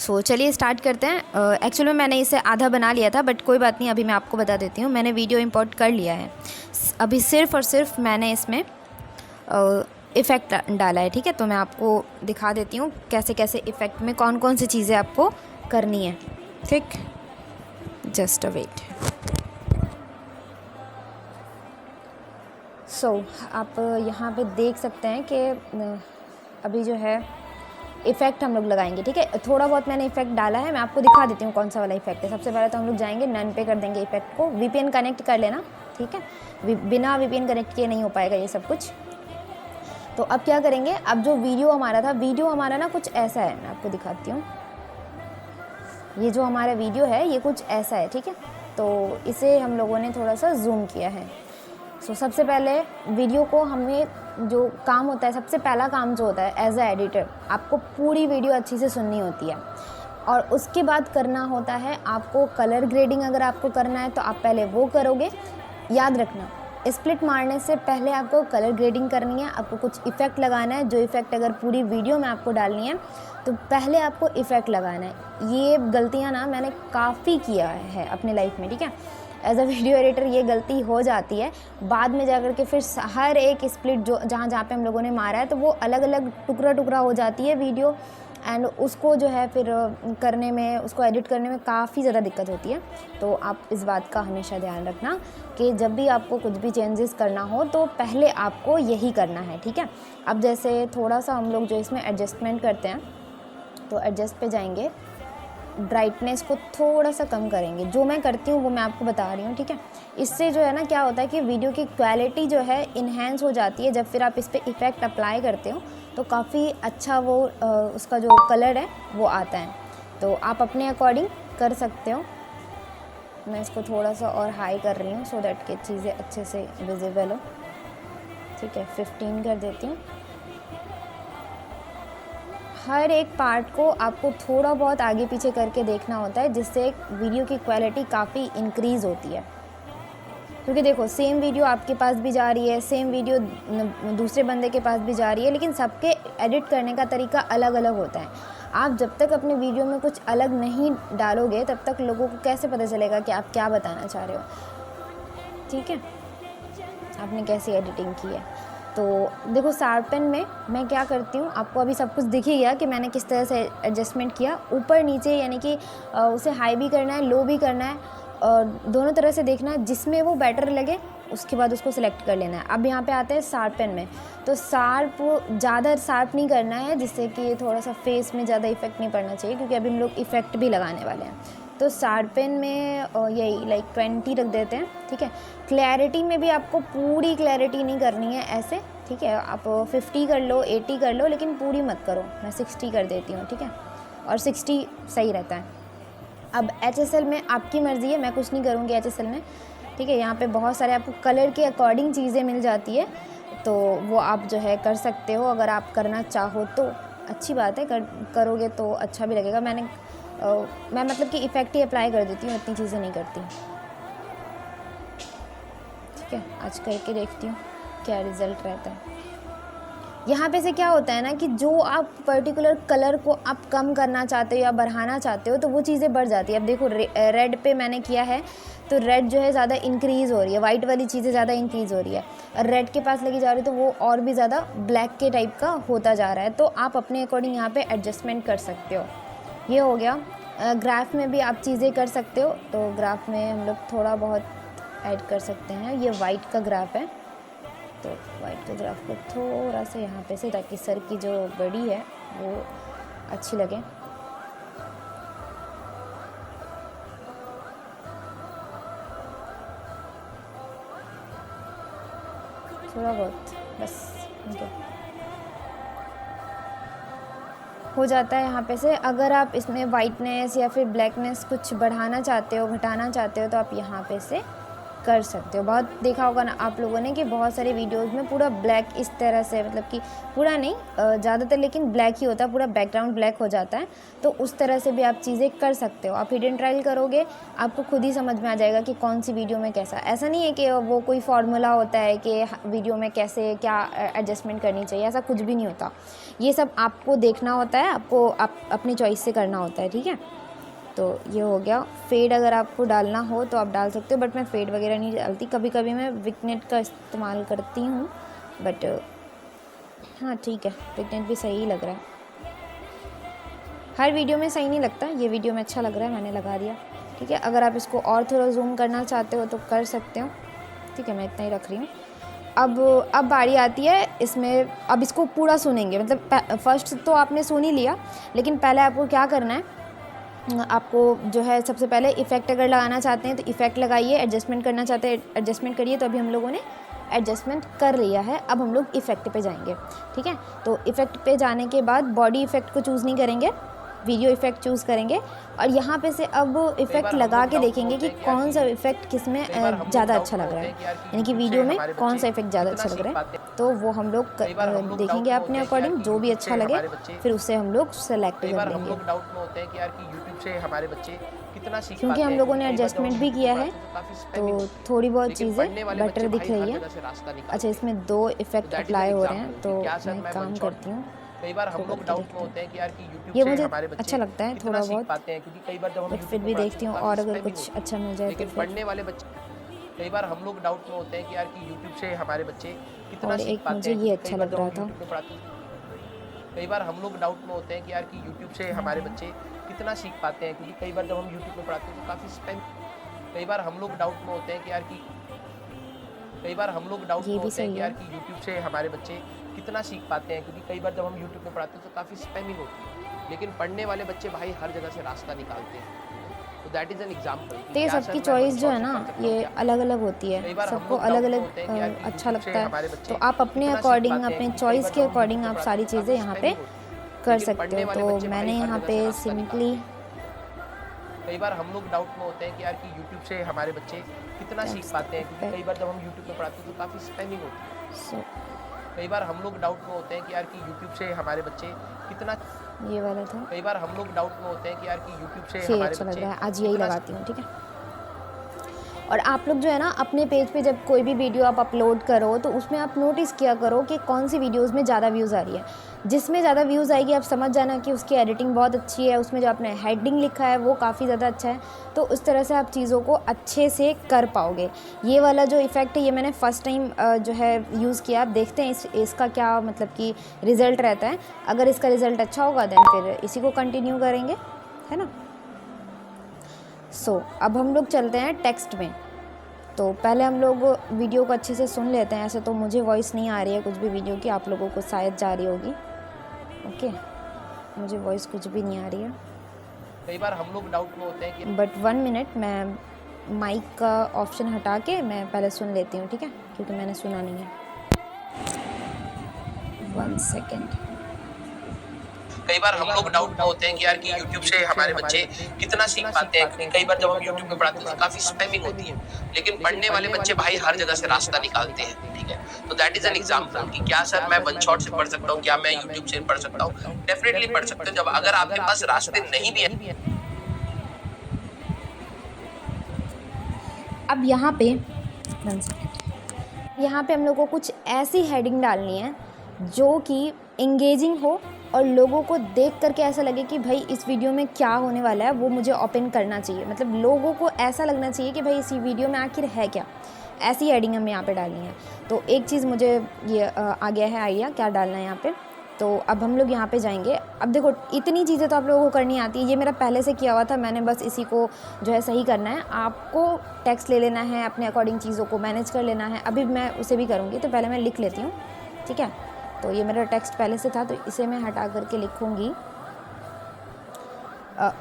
सो चलिए स्टार्ट करते हैं। एक्चुअली में मैंने इसे आधा बना लिया था, बट कोई बात नहीं, अभी मैं आपको बता देती हूँ। मैंने वीडियो इंपोर्ट कर लिया है। अभी सिर्फ़ और सिर्फ मैंने इसमें इफ़ेक्ट डाला है, ठीक है। तो मैं आपको दिखा देती हूँ कैसे कैसे इफ़ेक्ट में कौन कौन सी चीज़ें आपको करनी है, ठीक। Just a wait. सो आप यहाँ पे देख सकते हैं कि अभी जो है इफ़ेक्ट हम लोग लगाएंगे, ठीक है। थोड़ा बहुत मैंने इफ़ेक्ट डाला है, मैं आपको दिखा देती हूँ कौन सा वाला इफ़ेक्ट है। सबसे पहले तो हम लोग जाएंगे नन पे, कर देंगे इफ़ेक्ट को। वीपीएन कनेक्ट कर लेना, ठीक है। बिना वीपीएन कनेक्ट किए नहीं हो पाएगा ये सब कुछ। तो अब क्या करेंगे, अब जो वीडियो हमारा था, वीडियो हमारा ना कुछ ऐसा है, मैं आपको दिखाती हूँ। ये जो हमारा वीडियो है ये कुछ ऐसा है, ठीक है। तो इसे हम लोगों ने थोड़ा सा जूम किया है। सो सबसे पहले वीडियो को हमें जो काम होता है, सबसे पहला काम जो होता है एज अ एडिटर, आपको पूरी वीडियो अच्छी से सुननी होती है। और उसके बाद करना होता है आपको कलर ग्रेडिंग। अगर आपको करना है तो आप पहले वो करोगे। याद रखना, स्प्लिट मारने से पहले आपको कलर ग्रेडिंग करनी है, आपको कुछ इफ़ेक्ट लगाना है। जो इफ़ेक्ट अगर पूरी वीडियो में आपको डालनी है तो पहले आपको इफ़ेक्ट लगाना है। ये गलतियाँ ना मैंने काफ़ी किया है अपने लाइफ में, ठीक है। एज अ वीडियो एडिटर ये गलती हो जाती है, बाद में जाकर के फिर हर एक स्प्लिट जो जहाँ जहाँ पे हम लोगों ने मारा है तो वो अलग अलग टुकड़ा टुकड़ा हो जाती है वीडियो। एंड उसको जो है फिर करने में, उसको एडिट करने में काफ़ी ज़्यादा दिक्कत होती है। तो आप इस बात का हमेशा ध्यान रखना कि जब भी आपको कुछ भी चेंजेस करना हो तो पहले आपको यही करना है, ठीक है। अब जैसे थोड़ा सा हम लोग जो इसमें एडजस्टमेंट करते हैं, तो एडजस्ट पे जाएंगे, ब्राइटनेस को थोड़ा सा कम करेंगे। जो मैं करती हूँ वो मैं आपको बता रही हूँ, ठीक है। इससे जो है ना क्या होता है कि वीडियो की क्वालिटी जो है इन्हेंस हो जाती है। जब फिर आप इस पर इफ़ेक्ट अप्लाई करते हो तो काफ़ी अच्छा वो उसका जो कलर है वो आता है। तो आप अपने अकॉर्डिंग कर सकते हो। मैं इसको थोड़ा सा और हाई कर रही हूँ सो दैट कि चीज़ें अच्छे से विजिबल हो, ठीक है। 15 कर देती हूँ। हर एक पार्ट को आपको थोड़ा बहुत आगे पीछे करके देखना होता है, जिससे वीडियो की क्वालिटी काफ़ी इंक्रीज़ होती है। क्योंकि देखो, सेम वीडियो आपके पास भी जा रही है, सेम वीडियो दूसरे बंदे के पास भी जा रही है, लेकिन सबके एडिट करने का तरीका अलग अलग होता है। आप जब तक अपने वीडियो में कुछ अलग नहीं डालोगे तब तक लोगों को कैसे पता चलेगा कि आप क्या बताना चाह रहे हो, ठीक है, आपने कैसी एडिटिंग की है। तो देखो, शार्पन में मैं क्या करती हूँ, आपको अभी सब कुछ दिख ही गया कि मैंने किस तरह से एडजस्टमेंट किया। ऊपर नीचे यानी कि उसे हाई भी करना है, लो भी करना है, और दोनों तरह से देखना है, जिसमें वो बेटर लगे उसके बाद उसको सिलेक्ट कर लेना है। अब यहाँ पे आते हैं शार्पन में। तो शार्प ज़्यादा शार्प नहीं करना है, जिससे कि थोड़ा सा फेस में ज़्यादा इफेक्ट नहीं पड़ना चाहिए, क्योंकि अभी हम लोग इफ़ेक्ट भी लगाने वाले हैं। तो शार्पन में यही लाइक 20 रख देते हैं, ठीक है। क्लैरिटी में भी आपको पूरी क्लैरिटी नहीं करनी है ऐसे, ठीक है। आप 50 कर लो, 80 कर लो, लेकिन पूरी मत करो। मैं 60 कर देती हूँ, ठीक है, और 60 सही रहता है। अब HSL में आपकी मर्ज़ी है, मैं कुछ नहीं करूँगी HSL में, ठीक है। यहाँ पे बहुत सारे आपको कलर के अकॉर्डिंग चीज़ें मिल जाती है, तो वो आप जो है कर सकते हो। अगर आप करना चाहो तो अच्छी बात है, करोगे तो अच्छा भी लगेगा। मैं मतलब कि इफ़ेक्ट ही अप्लाई कर देती हूँ, इतनी चीज़ें नहीं करती, ठीक है। आज करके देखती हूँ क्या रिज़ल्ट रहता है। यहाँ पे से क्या होता है ना कि जो आप पर्टिकुलर कलर को आप कम करना चाहते हो या बढ़ाना चाहते हो तो वो चीज़ें बढ़ जाती है। अब देखो, रेड पे मैंने किया है तो रेड जो है ज़्यादा इंक्रीज़ हो रही है, वाइट वाली चीज़ें ज़्यादा इंक्रीज़ हो रही है। और रेड के पास लेके जा रही है तो वो और भी ज़्यादा ब्लैक के टाइप का होता जा रहा है। तो आप अपने अकॉर्डिंग यहाँ पे एडजस्टमेंट कर सकते हो। ये हो गया। ग्राफ में भी आप चीज़ें कर सकते हो। तो ग्राफ में हम लोग थोड़ा बहुत ऐड कर सकते हैं। ये वाइट का ग्राफ है, तो वाइट के ग्राफ को थोड़ा सा यहाँ पे से, ताकि सर की जो बॉडी है वो अच्छी लगे। थोड़ा बहुत बस okay। हो जाता है यहाँ पे से। अगर आप इसमें वाइटनेस या फिर ब्लैकनेस कुछ बढ़ाना चाहते हो, घटाना चाहते हो, तो आप यहाँ पे से कर सकते हो। बहुत देखा होगा ना आप लोगों ने कि बहुत सारे वीडियोस में पूरा ब्लैक इस तरह से, मतलब कि पूरा नहीं ज़्यादातर, लेकिन ब्लैक ही होता है, पूरा बैकग्राउंड ब्लैक हो जाता है। तो उस तरह से भी आप चीज़ें कर सकते हो। आप हिडन ट्रायल करोगे, आपको खुद ही समझ में आ जाएगा कि कौन सी वीडियो में कैसा। ऐसा नहीं है कि वो कोई फार्मूला होता है कि वीडियो में कैसे क्या एडजस्टमेंट करनी चाहिए, ऐसा कुछ भी नहीं होता। ये सब आपको देखना होता है, आपको अपनी चॉइस से करना होता है, ठीक है। तो ये हो गया। फेड अगर आपको डालना हो तो आप डाल सकते हो, बट मैं फेड वगैरह नहीं डालती। कभी कभी मैं विगनेट का इस्तेमाल करती हूँ, बट हाँ ठीक है, विगनेट भी सही लग रहा है। हर वीडियो में सही नहीं लगता, ये वीडियो में अच्छा लग रहा है, मैंने लगा दिया, ठीक है। अगर आप इसको और थोड़ा जूम करना चाहते हो तो कर सकते हो, ठीक है। मैं इतना ही रख रही हूँ। अब बारी आती है इसमें, अब इसको पूरा सुनेंगे। मतलब फर्स्ट तो आपने सुन ही लिया, लेकिन पहले आपको क्या करना है, आपको जो है सबसे पहले इफ़ेक्ट अगर लगाना चाहते हैं तो इफ़ेक्ट लगाइए, एडजस्टमेंट करना चाहते हैं एडजस्टमेंट करिए। तो अभी हम लोगों ने एडजस्टमेंट कर लिया है, अब हम लोग इफ़ेक्ट पे जाएंगे, ठीक है। तो इफ़ेक्ट पे जाने के बाद बॉडी इफ़ेक्ट को चूज़ नहीं करेंगे, वीडियो इफ़ेक्ट चूज़ करेंगे, और यहाँ पे से अब इफ़ेक्ट लगा के देखेंगे कि कौन सा इफ़ेक्ट किस में ज़्यादा अच्छा लग रहा है, यानी कि वीडियो में कौन सा इफ़ेक्ट ज़्यादा अच्छा लग रहा है। तो वो हम लोग देखेंगे अपने अकॉर्डिंग, जो भी अच्छा लगे फिर उससे हम लोग सेलेक्ट कर लेंगे। क्योंकि हम लोगों ने एडजस्टमेंट भी किया है तो थोड़ी बहुत चीज़ें बेटर दिख रही है। अच्छा, इसमें 2 इफ़ेक्ट अप्लाई हो रहे हैं, तो मैं काम करती हूँ। कई बार हम लोग डाउट में होते हैं कि यार कि यूट्यूब ये से मुझे हमारे बच्चे अच्छा लगता है थोड़ा बहुत, पाते हैं, क्योंकि कई बार जब हम बट फिर यूट्यूब भी पे देखती हूँ पढ़ाते और हैं तो अगर काफ़ी कुछ spamming अच्छा मिल जाए होती है। तो लेकिन फिर। पढ़ने वाले बच्चे, कई बार हम लोग डाउट में होते हैं कि यार कि यूट्यूब से हमारे बच्चे कितना और सीख एक पाते मुझे हैं, ये क्योंकि अच्छा कई बार लग जब रहा हम था। यूट्यूब पे पढ़ाते हैं, कई बार हम लोग डाउट में होते हैं कि यार कि यूट्यूब से हमारे बच्चे कितना सीख पाते हैं, क्योंकि कई बार जब हम यूट्यूब पे पढ़ाते हैं तो काफ़ी स्पैम। कई बार हम लोग डाउट में होते हैं कि यार कि कई बार हम लोग डाउट ये में भी होते हैं सही कि है। यार कि यूट्यूब से हमारे बच्चे कितना सीख पाते हैं, क्योंकि कई बार जब हम यूट्यूब पे पढ़ाते हैं तो काफ़ी स्पैमिंग होती है। लेकिन पढ़ने वाले बच्चे भाई हर जगह से रास्ता निकालते हैं। तो दैट इज़ एन एग्जाम्पल कि तो ये क्या सबकी सर मैं वन चॉइस जो शॉट है से ना, पढ़ सकता हूँ ये क्या? अलग अलग होती है, कई बार हम सबको लोग अलग डाउट में अलग होते हैं कि यार कि अच्छा यूट्यूब से लगता है। हमारे बच्चे तो आप अपने कितना सीख अकॉर्डिंग, पाते हैं, अपने क्योंकि कई चॉइस बार के जब हम अकॉर्डिंग यूट्यूब पे आप पढ़ाते सारी हैं तो चीज़ें काफ़ी यहाँ पे स्पैमिंग होती है। कर लेकिन सकते पढ़ने हो। वाले तो बच्चे मैंने भाई हर यहाँ जगह पे से रास्ता सिंपली निकालते हैं। कई बार हम लोग डाउट में होते हैं कि यार कि यूट्यूब से हमारे बच्चे कितना सीख टेक्स्ट पाते हैं, क्योंकि कई बार इफेक्ट, जब हम यूट्यूब पे पढ़ाते हैं तो काफ़ी स्पैमिंग होती है। सो कई बार हम लोग डाउट में होते हैं कि यार कि यूट्यूब से हमारे बच्चे कितना ये वाला था, कई बार हम लोग डाउट में होते हैं कि यार कि यूट्यूब से ये हमारे अच्छा लग बच्चे रहा है, आज यही कितना लगाती हूँ, ठीक है। और आप लोग जो है ना अपने पेज पे जब कोई भी वीडियो आप अपलोड करो तो उसमें आप नोटिस किया करो कि कौन सी वीडियोस में ज़्यादा व्यूज़ आ रही है। जिसमें ज़्यादा व्यूज़ आएगी आप समझ जाना कि उसकी एडिटिंग बहुत अच्छी है, उसमें जो आपने हेडिंग लिखा है वो काफ़ी ज़्यादा अच्छा है। तो उस तरह से आप चीज़ों को अच्छे से कर पाओगे। ये वाला जो इफ़ेक्ट है ये मैंने फ़र्स्ट टाइम जो है यूज़ किया। आप देखते हैं इसका क्या मतलब कि रिज़ल्ट रहता है। अगर इसका रिज़ल्ट अच्छा होगा देन फिर इसी को कंटिन्यू करेंगे, है ना। अब हम लोग चलते हैं टेक्स्ट में। तो पहले हम लोग वीडियो को अच्छे से सुन लेते हैं। ऐसे तो मुझे वॉइस नहीं आ रही है कुछ भी वीडियो की, आप लोगों को शायद जा रही होगी। ओके, मुझे वॉइस कुछ भी नहीं आ रही है। कई बार हम लोग डाउट में होते हैं कि बट 1 मिनट, मैं माइक का ऑप्शन हटा के मैं पहले सुन लेती हूँ, ठीक है, क्योंकि मैंने सुना नहीं है। 1 सेकेंड। कई बार हम लोग डाउट में होते हैं कि यार कि यूट्यूब से हमारे बच्चे कितना सीख पाते हैं, क्योंकि कई बार जब हम यूट्यूब पे पढ़ाते हैं तो काफी स्पैमिंग होती है। लेकिन पढ़ने वाले बच्चे भाई हर जगह से रास्ता निकालते हैं, ठीक है। तो दैट इज एन एग्जाम्पल कि क्या सर मैं वन शॉट से पढ़ सकता हूँ क्या, मैं यूट्यूब से पढ़ सकता हूँ? डेफिनेटली पढ़ सकते हो, जब अगर आपके पास रास्ते नहीं भी है। अब यहाँ पे 1 सेकेंड, यहाँ पे हम लोग को कुछ ऐसी हेडिंग डालनी है जो कि इंगेजिंग हो और लोगों को देख करके ऐसा लगे कि भाई इस वीडियो में क्या होने वाला है वो मुझे ओपन करना चाहिए। मतलब लोगों को ऐसा लगना चाहिए कि भाई इस वीडियो में आखिर है क्या। ऐसी हेडिंग हमें यहाँ पे डालनी है। तो एक चीज़ मुझे ये आ गया है आइडिया क्या डालना है यहाँ पे। तो अब हम लोग यहाँ पे जाएंगे। अब देखो इतनी चीज़ें तो आप लोगों को करनी आती है, ये मेरा पहले से किया हुआ था, मैंने बस इसी को जो है सही करना है। आपको टेक्स्ट ले लेना है, अपने अकॉर्डिंग चीज़ों को मैनेज कर लेना है। अभी मैं उसे भी करूँगी, तो पहले मैं लिख लेती हूँ, ठीक है। तो ये मेरा टेक्स्ट पहले से था तो इसे मैं हटा करके लिखूँगी।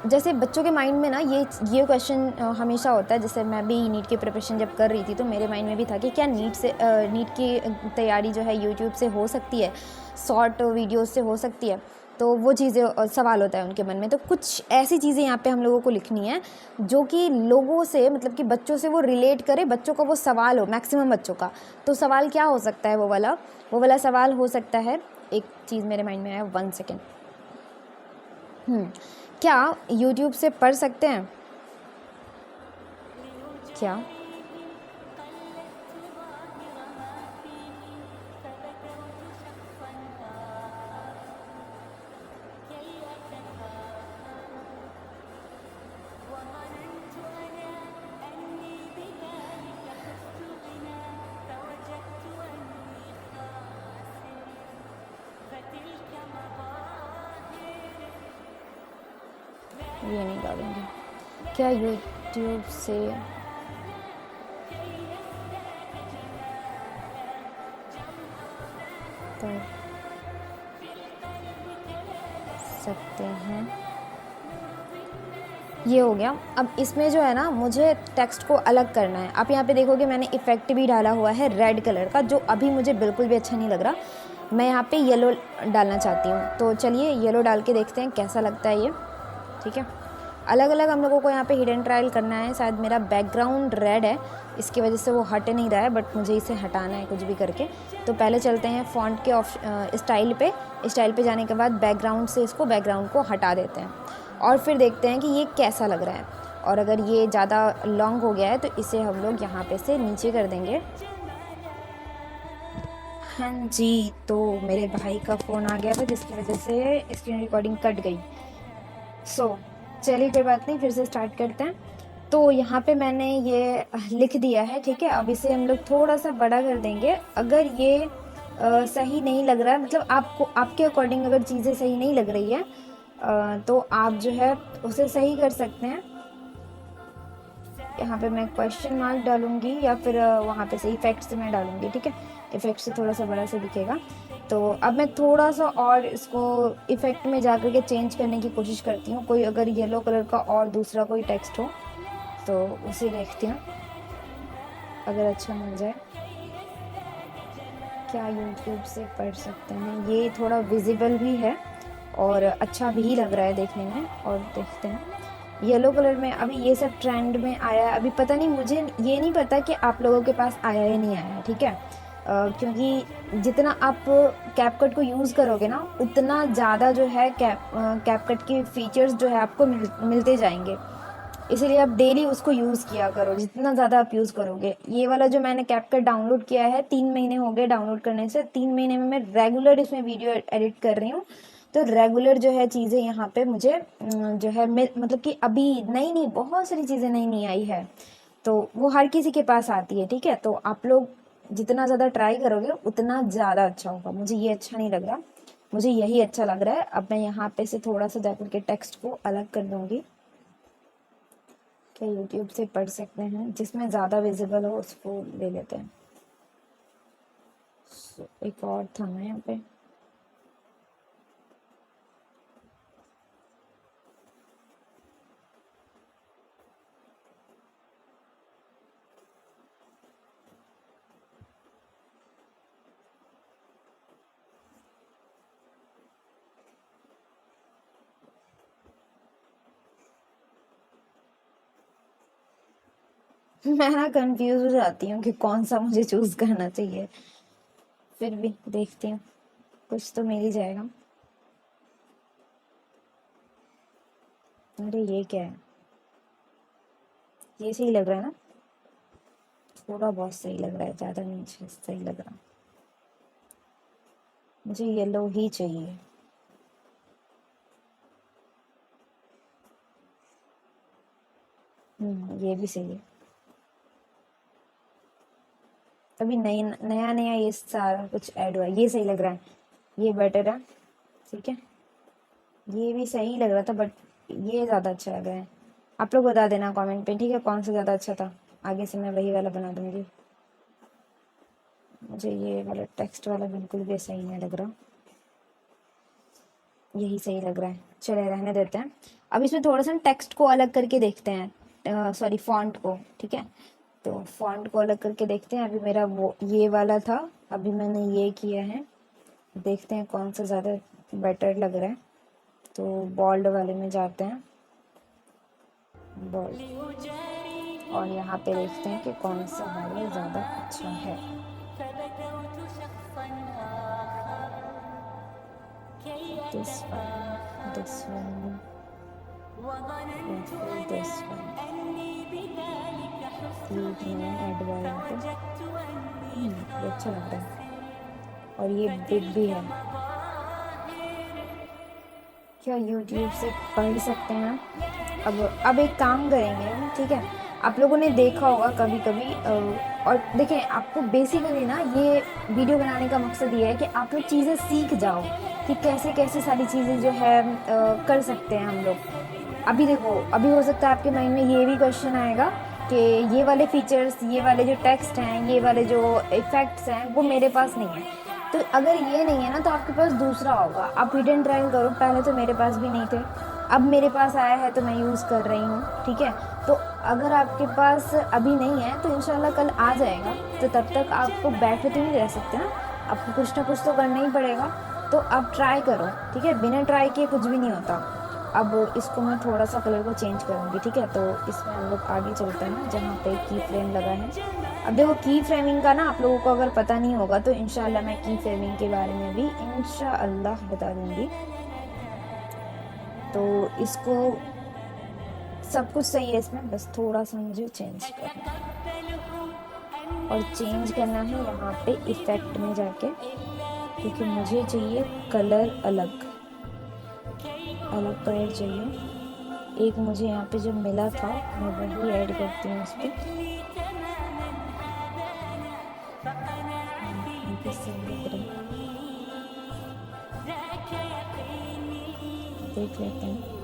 जैसे बच्चों के माइंड में ना ये क्वेश्चन हमेशा होता है। जैसे मैं भी नीट की प्रिपरेशन जब कर रही थी तो मेरे माइंड में भी था कि क्या नीट की तैयारी जो है यूट्यूब से हो सकती है, शॉर्ट वीडियोस से हो सकती है। तो वो चीज़ें सवाल होता है उनके मन में। तो कुछ ऐसी चीज़ें यहाँ पे हम लोगों को लिखनी है जो कि लोगों से, मतलब कि बच्चों से वो रिलेट करे, बच्चों का वो सवाल हो, मैक्सिमम बच्चों का। तो सवाल क्या हो सकता है? वो वाला सवाल हो सकता है, एक चीज़ मेरे माइंड में आया, 1 सेकेंड। क्या यूट्यूब से पढ़ सकते हैं? क्या ये नहीं डालूंगी। क्या यूट्यूब से पढ़ सकते हैं? ये हो गया। अब इसमें जो है ना, मुझे टेक्स्ट को अलग करना है। आप यहाँ पे देखोगे मैंने इफ़ेक्ट भी डाला हुआ है रेड कलर का, जो अभी मुझे बिल्कुल भी अच्छा नहीं लग रहा। मैं यहाँ पे येलो डालना चाहती हूँ। तो चलिए येलो डाल के देखते हैं कैसा लगता है ये। ठीक है, अलग अलग हम लोगों को यहाँ पे हिडन ट्रायल करना है। शायद मेरा बैकग्राउंड रेड है, इसकी वजह से वो हट नहीं रहा है, बट मुझे इसे हटाना है कुछ भी करके। तो पहले चलते हैं फ़ॉन्ट के स्टाइल पे जाने के बाद बैकग्राउंड से इसको, बैकग्राउंड को हटा देते हैं और फिर देखते हैं कि ये कैसा लग रहा है। और अगर ये ज़्यादा लॉन्ग हो गया है तो इसे हम लोग यहाँ पे से नीचे कर देंगे। हाँ जी, तो मेरे भाई का फ़ोन आ गया था जिसकी वजह से स्क्रीन रिकॉर्डिंग कट गई। चलिए कोई बात नहीं, फिर से स्टार्ट करते हैं। तो यहाँ पे मैंने ये लिख दिया है, ठीक है। अब इसे हम लोग थोड़ा सा बड़ा कर देंगे। अगर ये सही नहीं लग रहा है, मतलब आपको, आपके अकॉर्डिंग अगर चीज़ें सही नहीं लग रही है तो आप जो है उसे सही कर सकते हैं। यहाँ पे मैं क्वेश्चन मार्क डालूंगी या फिर वहाँ पे से इफेक्ट से मैं डालूंगी, ठीक है। इफेक्ट से थोड़ा सा बड़ा सा दिखेगा। तो अब मैं थोड़ा सा और इसको इफेक्ट में जा कर के चेंज करने की कोशिश करती हूँ। कोई अगर येलो कलर का और दूसरा कोई टेक्स्ट हो तो उसे देखती हूँ, अगर अच्छा मिल जाए। क्या यूट्यूब से पढ़ सकते हैं? ये थोड़ा विजिबल भी है और अच्छा भी लग रहा है देखने में। और देखते हैं येलो कलर में, अभी ये सब ट्रेंड में आया है। अभी पता नहीं, मुझे ये नहीं पता कि आप लोगों के पास आया या नहीं आया है, ठीक है। क्योंकि जितना आप कैपकट को यूज़ करोगे ना, उतना ज़्यादा जो है कैपकट के फीचर्स जो है आपको मिलते जाएंगे। इसीलिए आप डेली उसको यूज़ किया करो, जितना ज़्यादा आप यूज़ करोगे। ये वाला जो मैंने कैपकट डाउनलोड किया है, 3 महीने हो गए डाउनलोड करने से। 3 महीने में मैं रेगुलर इसमें वीडियो एडिट कर रही हूँ। तो रेगुलर जो है चीज़ें यहाँ पे मुझे जो है मतलब कि अभी नई नई बहुत सारी चीज़ें नई नई आई है, तो वो हर किसी के पास आती है, ठीक है। तो आप लोग जितना ज़्यादा ट्राई करोगे उतना ज़्यादा अच्छा होगा। मुझे ये अच्छा नहीं लग रहा, मुझे यही अच्छा लग रहा है। अब मैं यहाँ पे से थोड़ा सा जाकर के टेक्स्ट को अलग कर दूँगी। क्या यूट्यूब से पढ़ सकते हैं? जिसमें ज़्यादा विजिबल हो उसको ले लेते हैं। एक और था ना यहाँ पे, मैं ना कंफ्यूज हो जाती हूँ कि कौन सा मुझे चूज करना चाहिए। फिर भी देखती हूँ, कुछ तो मिल ही जाएगा। अरे ये क्या है? ये सही लग रहा है ना? थोड़ा बहुत सही लग रहा है, ज़्यादा नहीं सही लग रहा। मुझे येलो ही चाहिए। ये भी सही है। अभी नई नया नया ये सारा कुछ ऐड हुआ है, ये सही लग रहा है, ये बेटर है, ठीक है। ये भी सही लग रहा था बट ये ज़्यादा अच्छा लग रहा है। आप लोग बता देना कमेंट पे, ठीक है, कौन सा ज़्यादा अच्छा था। आगे से मैं वही वाला बना दूंगी। मुझे ये वाला टेक्स्ट वाला बिल्कुल भी सही नहीं लग रहा, यही सही लग रहा है। चले रहने देते हैं। अब इसमें थोड़ा सा टेक्स्ट को अलग करके देखते हैं, सॉरी फॉन्ट को, ठीक है। तो फॉन्ट को अलग करके देखते हैं। अभी मेरा वो ये वाला था, अभी मैंने ये किया है। देखते हैं कौन सा ज़्यादा बेटर लग रहा है। तो बॉल्ड वाले में जाते हैं, बॉल्ड, और यहाँ पे देखते हैं कि कौन सा वाला ज़्यादा अच्छा है। This one, this one, this one, ये अच्छा लग रहा है और ये बिग भी है। क्या यूट्यूब से पढ़ सकते हैं आप? अब एक काम करेंगे, ठीक है, आप लोगों ने देखा होगा कभी कभी, और देखें, आपको बेसिकली ना ये वीडियो बनाने का मकसद ये है कि आप लोग चीज़ें सीख जाओ कि कैसे कैसे सारी चीज़ें जो है कर सकते हैं हम लोग। अभी देखो, अभी हो सकता है आपके माइंड में ये भी क्वेश्चन आएगा कि ये वाले फीचर्स, ये वाले जो टेक्स्ट हैं, ये वाले जो इफ़ेक्ट्स हैं, वो मेरे पास नहीं है। तो अगर ये नहीं है ना, तो आपके पास दूसरा होगा। आप हिडन ट्रायल करो, पहले तो मेरे पास भी नहीं थे, अब मेरे पास आया है तो मैं यूज़ कर रही हूँ, ठीक है। तो अगर आपके पास अभी नहीं है तो इंशाल्लाह कल आ जाएगा, तो तब तक आपको बैठे तो नहीं रह सकते ना, आपको कुछ ना कुछ तो करना ही पड़ेगा। तो आप ट्राई करो, ठीक है, बिना ट्राई किए कुछ भी नहीं होता। अब इसको मैं थोड़ा सा कलर को चेंज करूँगी, ठीक है। तो इसमें हम लोग आगे चलते हैं जहाँ पे की फ्रेम लगा है। अब देखो, की फ्रेमिंग का ना आप लोगों को अगर पता नहीं होगा तो इंशाल्लाह मैं की फ्रेमिंग के बारे में भी इंशाल्लाह बता दूँगी। तो इसको सब कुछ सही है इसमें, बस थोड़ा सा मुझे चेंज करना है, और चेंज करना है यहाँ पे इफ़ेक्ट में जाके, क्योंकि मुझे चाहिए कलर अलग अलग कलर चाहिए। एक मुझे यहाँ पे जो मिला था मैं वही ऐड करती हूँ इस पर। देख लेते हैं।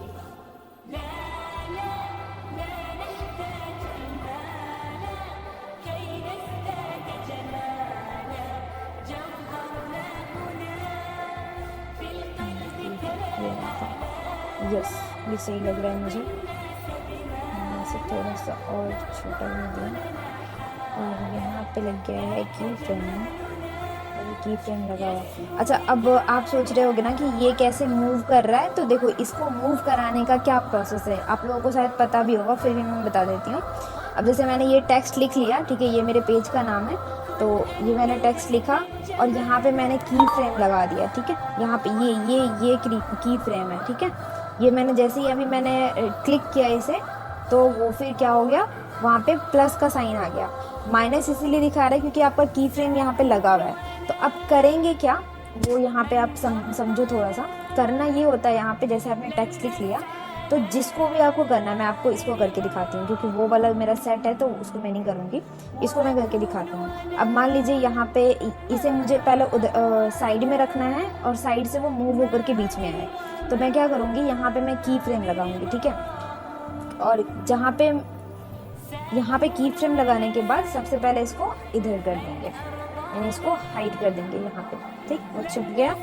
यस, ये सही लग रहा है मुझे। इसे थोड़ा सा और छोटा कर दिया, और यहाँ पे लग गया है की फ्रेम, की फ्रेम लगा हुआ। अच्छा, अब आप सोच रहे होगे ना कि ये कैसे मूव कर रहा है। तो देखो, इसको मूव कराने का क्या प्रोसेस है आप लोगों को शायद पता भी होगा, फिर भी मैं बता देती हूँ। अब जैसे मैंने ये टेक्स्ट लिख लिया, ठीक है, ये मेरे पेज का नाम है, तो ये मैंने टेक्स्ट लिखा और यहाँ पे मैंने की फ्रेम लगा दिया, ठीक है। यहाँ पे ये की फ्रेम है, ठीक है। ये मैंने जैसे ही अभी मैंने क्लिक किया इसे, तो वो फिर क्या हो गया, वहाँ पे प्लस का साइन आ गया। माइनस इसीलिए दिखा रहा है क्योंकि आपका की फ्रेम यहाँ पे लगा हुआ है। तो अब करेंगे क्या, वो यहाँ पे आप समझो, थोड़ा सा करना ये होता है। यहाँ पे जैसे आपने टेक्स्ट लिख लिया, तो जिसको भी आपको करना है, मैं आपको इसको करके दिखाती हूँ क्योंकि वो वाला मेरा सेट है, तो उसको मैं नहीं करूँगी, इसको मैं करके दिखाती हूँ। अब मान लीजिए यहाँ पे इसे मुझे पहले साइड में रखना है और साइड से वो मूव होकर के बीच में आए। तो मैं क्या करूँगी, यहाँ पे मैं की फ्रेम लगाऊंगी, ठीक है। और यहाँ पे की फ्रेम लगाने के बाद सबसे पहले इसको इधर कर देंगे, यानी इसको हाइड कर देंगे यहाँ पे, ठीक, वो छुप गया।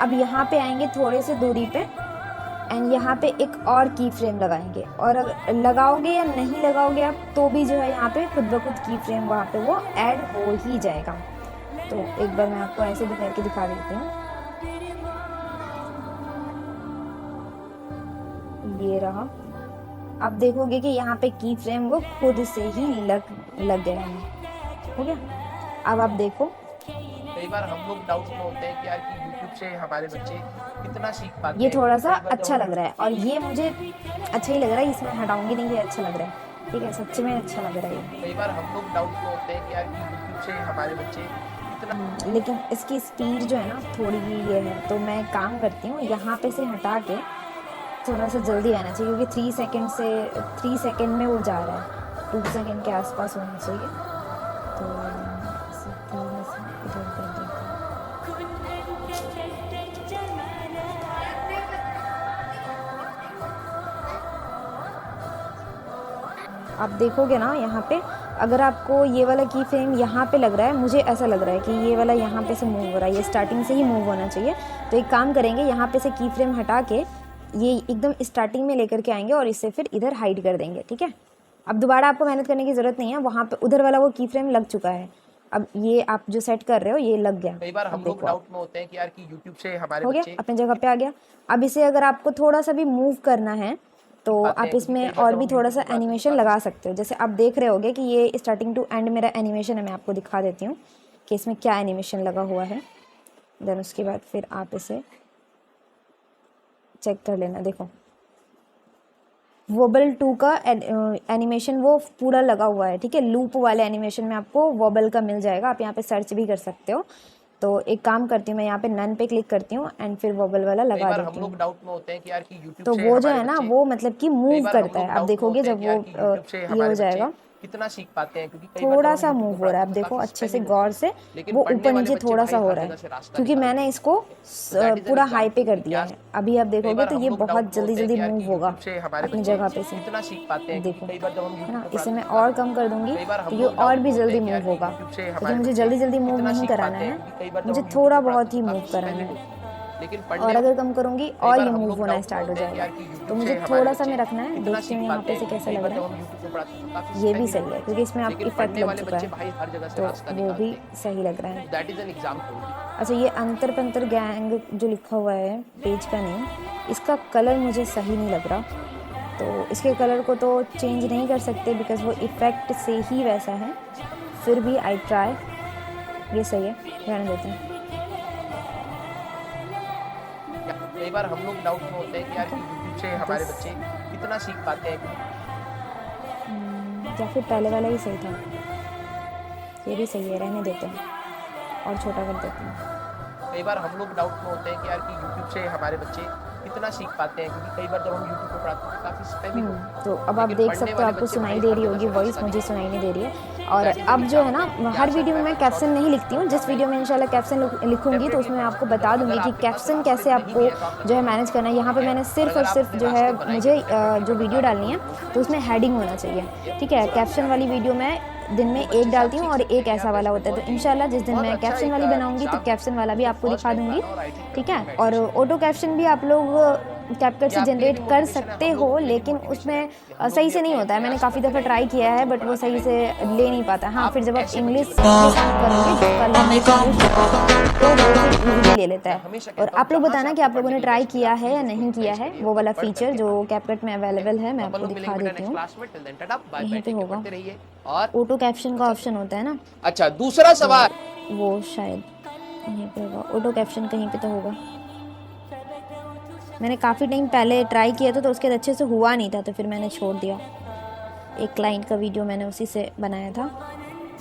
अब यहाँ पे आएंगे थोड़े से दूरी पे, एंड यहाँ पे एक और की फ्रेम लगाएंगे, और अगर लगाओगे या नहीं लगाओगे आप, तो भी जो है यहाँ पे खुद ब खुद की फ्रेम वहाँ पे वो ऐड हो ही जाएगा। तो एक बार मैं आपको ऐसे भी करके दिखा देती हूँ। ये रहा। अब देखोगे कि यहाँ पे की फ्रेम वो खुद से ही लग गया है, हो गया। अब आप देखो, कई बार हम लोग डाउट में होते हैं कि यार कि यूट्यूब से हमारे बच्चे कितना सीख पाते हैं। ये थोड़ा सा अच्छा लग रहा है, और ये मुझे अच्छा ही लग रहा है, इसमें हटाऊंगी नहीं, ये अच्छा लग रहा है, ठीक है, सच्ची में अच्छा लग रहा है। कई बार हम लोग डाउट में होते हैं कि यार कि यूट्यूब से हमारे बच्चे कितना, लेकिन इसकी स्पीड जो है ना थोड़ी ये है, तो मैं काम करती हूँ यहाँ पे से हटा के थोड़ा सा जल्दी आना चाहिए, क्योंकि 3 सेकेंड में वो जा रहा है, 2 सेकेंड के आसपास होना चाहिए। तो थोड़ा सा इधर कर देते हैं। आप देखोगे ना यहाँ पे, अगर आपको ये वाला की फ्रेम यहाँ पे लग रहा है, मुझे ऐसा लग रहा है कि ये वाला यहाँ पे से मूव हो रहा है, ये स्टार्टिंग से ही मूव होना चाहिए। तो एक काम करेंगे, यहाँ पे से की फ्रेम हटा के ये एकदम स्टार्टिंग में लेकर के आएंगे और इससे फिर इधर हाइड कर देंगे, ठीक है। अब दोबारा आपको मेहनत करने की ज़रूरत नहीं है, वहाँ पे उधर वाला वो की फ्रेम लग चुका है, अब ये आप जो सेट कर रहे हो ये लग गया। कई बार अब हम लोग देखो आप, डाउट में होते हैं कि यार कि YouTube से हमारे हो गया, बच्चे अपने जगह पे आ गया। अब इसे अगर आपको थोड़ा सा भी मूव करना है तो पाते आप हैं, क्योंकि इसमें कई बार और जब भी हम थोड़ा YouTube सा पे पढ़ाते हैं तो एनिमेशन काफी लगा सकते हो। जैसे आप देख रहे होगे कि ये स्टार्टिंग टू एंड मेरा एनिमेशन है, मैं आपको दिखा देती हूँ कि इसमें क्या एनिमेशन लगा हुआ है। देन उसके बाद फिर आप इसे चेक कर लेना। देखो वोबल 2 का एनिमेशन वो पूरा लगा हुआ है, ठीक है। लूप वाले एनिमेशन में आपको वोबल का मिल जाएगा, आप यहाँ पे सर्च भी कर सकते हो। तो एक काम करती हूँ, मैं यहाँ पे नन पे क्लिक करती हूँ एंड फिर वोबल वाला कई लगा बार हम देती लोग हूँ। डाउट में होते हैं कि यार कि YouTube तो से वो जो हमारे है ना बच्चे वो मतलब कि कई मूव बार हम करता लोग है। आप डाउट में देखोगे होते हैं जब कि वो यार कि YouTube से ये हो हमारे बच्चे जाएगा, कितना सीख पाते हैं, क्योंकि कई बार जब थोड़ा हम सा YouTube मूव पे हो रहा पढ़ाते है। हैं आप तो देखो काफी अच्छे से स्पैमिंग होती गौर है, से, लेकिन वो पढ़ने ऊपर वाले नीचे बच्चे थोड़ा भाई सा हो हर रहा जगह है से रास्ता क्योंकि निकाल मैंने देते इसको हैं। तो दैट इज एन पूरा हाई पे एग्जांपल कर कि दिया क्या है। अभी आप कई देखोगे बार तो हम ये लोग डाउट बहुत में जल्दी होते हैं जल्दी कि यार मूव कि होगा YouTube से हमारे अपनी बच्चे जगह पे से। कितना सीख पाते हैं, क्योंकि देखो कई बार जब हम है YouTube ना, पे इसे पढ़ाते मैं हैं तो और काफी कम कर दूंगी कई बार तो हम ये लोग और डाउट भी में होते जल्दी हैं कि यार मूव कि होगा, YouTube से क्योंकि हमारे मुझे बच्चे जल्दी जल्दी मूव कितना नहीं सीख कराना पाते हैं, है, क्योंकि कई बार जब मुझे हम YouTube थोड़ा पे पढ़ाते बहुत हैं ही तो मूव काफी कराना स्पैमिंग है। होती है। लेकिन और पढ़ने अगर कम करूँगी कई और बार ये हम मूव लोग होना डाउट में स्टार्ट हो होते हैं कि जाएगा। यार कि तो YouTube मुझे से हमारे थोड़ा सा बच्चे में रखना है, कितना देखती सीख हूँ यहाँ पाते पे हैं, से क्योंकि कैसा कई लग बार रहा जब है। हम YouTube पे पढ़ाते हैं तो काफी ये भी स्पैमिंग सही होती है है, क्योंकि इसमें आप लेकिन इफेक्ट पढ़ने लग वाले चुका बच्चे है, भाई हर जगह से तो रास्ता वो भी निकालते हैं। सही लग रहा है। That is an example. अच्छा ये अंतर पंतर गैंग जो लिखा हुआ है पेज का नेम, इसका कलर मुझे सही नहीं लग रहा। तो इसके कलर को तो चेंज नहीं कर सकते बिकॉज़ वो इफ़ेक्ट से ही वैसा है। फिर भी आई ट्राई, ये सही है, रहने देते हैं। कई बार हम लोग डाउट में होते हैं कि यार ठीक है, कि YouTube से हमारे दिस बच्चे कितना सीख पाते हैं, क्योंकि या फिर पहले वाला ही सही था। ये भी सही है, रहने देते हैं और छोटा कर देते हैं। कई बार हम लोग डाउट में होते हैं कि यार कि YouTube से हमारे बच्चे कितना सीख पाते हैं, क्योंकि कई बार जब हम YouTube पे पढ़ाते हैं तो काफी स्पैमिंग होती है, तो अब आप लेकिन देख पढ़ने सकते हो, वाले आपको बच्चे सुनाई भाई दे हर रही जगह होगी से वॉइस, रास्ता मुझे निकालते सुनाई हैं। नहीं दे रही है। तो और दैट इज एन अब जो है ना एग्जाम्पल कि हर आज सर वीडियो में मैं मैं मंच कैप्शन और नहीं लिखती हूँ, जिस वीडियो में इंशाल्लाह कैप्शन लिखूंगी तो डेफिनेटली उसमें मैं बना आपको सकते हैं। बता अगर दूंगी कि आपके पास कैप्शन रास्ते कैसे नहीं भी आपको है तो आप जो है लगाइए, मैनेज करना है। यहाँ पे ठीक है। मैंने और सिर्फ और अगर आप सिर्फ अपने जो है रास्ते बनाएंगे मुझे तो डेफिनेटली जो मैं बता वीडियो रहा हूँ डालनी कि है वो ग्रोथ तो बहुत उसमें अच्छी हेडिंग होगी। होना चाहिए, ये ठीक है। और आप कैप्शन वाली वीडियो में दिन में जो एक बच्चे से आप डालती हूँ सीख और सकते हैं एक कि यार ऐसा वाला वेस्ट होता है। बंगाल तो की इंशाल्लाह जिस दिन बहुत मैं अच्छा कैप्शन एक वाली बनाऊंगी तो एग्जाम है, कैप्शन वाला भी जो आपको फर्स्ट दिखा टाइम दूंगी, हुआ था और आई थिंक ठीक कंपनी है। में और एडमिशन ऑटो कैप्शन भी आप लोग कैपकट ये से आपके लिए भी जनरेट कर मोटिवेशन है, सकते हम हो, लोगों के लिए भी लेकिन मोटिवेशन है उसमें कि हम लोग सही भी से नहीं अपने होता है। मैंने प्रयास काफ़ी करते दफ़ा रहेंगे, ट्राई किया है बच्चों को बट वो पढ़ाते सही से रहेंगे ले नहीं पाता। हाँ, आप फिर जब आप ऐसे बच्चे इंग्लिश बनाइए के साथ करोगे जिसका लैंग्वेज इंग्लिश है तो वो फिर इजीली ले लेता मैं है। हमेशा और कहता हूँ आप लोग जहाँ से बताना कि आपको आप लोगों पढ़ने ने के लिए ट्राई मैसेज किया आप है या प्लीज उसको नहीं किया यूटिलाइज है करिए वो और वाला पढ़ फीचर करके जो आगे बढ़िए, कैपकट में ठीक है। अवेलेबल है। मैं तो अपन आपको लोग दिखा मिलेंगे बेटा देती नेक्स्ट हूँ, क्लास में। Till then tata bye bye, यहीं पे टेक केयर, होगा। पढ़ते रहिए और ऑटो कैप्शन का अच्छा ऑप्शन होता है ना, अच्छा दूसरा तो सवाल। वो शायद यहीं पे होगा। ऑटो कैप्शन कहीं पे तो होगा। मैंने काफ़ी टाइम पहले ट्राई किया था तो उसके बाद अच्छे से हुआ नहीं था तो फिर मैंने छोड़ दिया। एक क्लाइंट का वीडियो मैंने उसी से बनाया था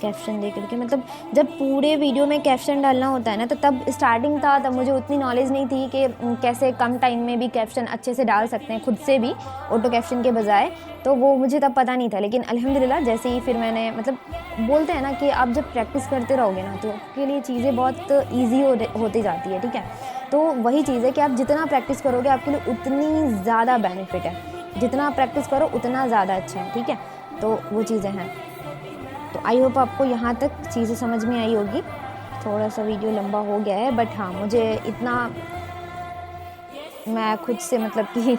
कैप्शन दे करके। मतलब जब पूरे वीडियो में कैप्शन डालना होता है ना तो तब स्टार्टिंग था, तब मुझे उतनी नॉलेज नहीं थी कि कैसे कम टाइम में भी कैप्शन अच्छे से डाल सकते हैं खुद से भी ऑटो कैप्शन के बजाय। तो वो मुझे तब पता नहीं था, लेकिन अल्हम्दुलिल्लाह जैसे ही फिर मैंने मतलब बोलते हैं ना कि आप जब प्रैक्टिस करते रहोगे ना तो आपके लिए चीज़ें बहुत ईजी होती जाती है, ठीक है। तो वही चीज़ है कि आप जितना प्रैक्टिस करोगे आपके लिए उतनी ज़्यादा बेनिफिट है। जितना आप प्रैक्टिस करो उतना ज़्यादा अच्छा है, ठीक है। तो वो चीज़ें हैं। तो आई होप आपको यहाँ तक चीज़ें समझ में आई होगी। थोड़ा सा वीडियो लंबा हो गया है बट हाँ, मुझे इतना मैं खुद से मतलब कि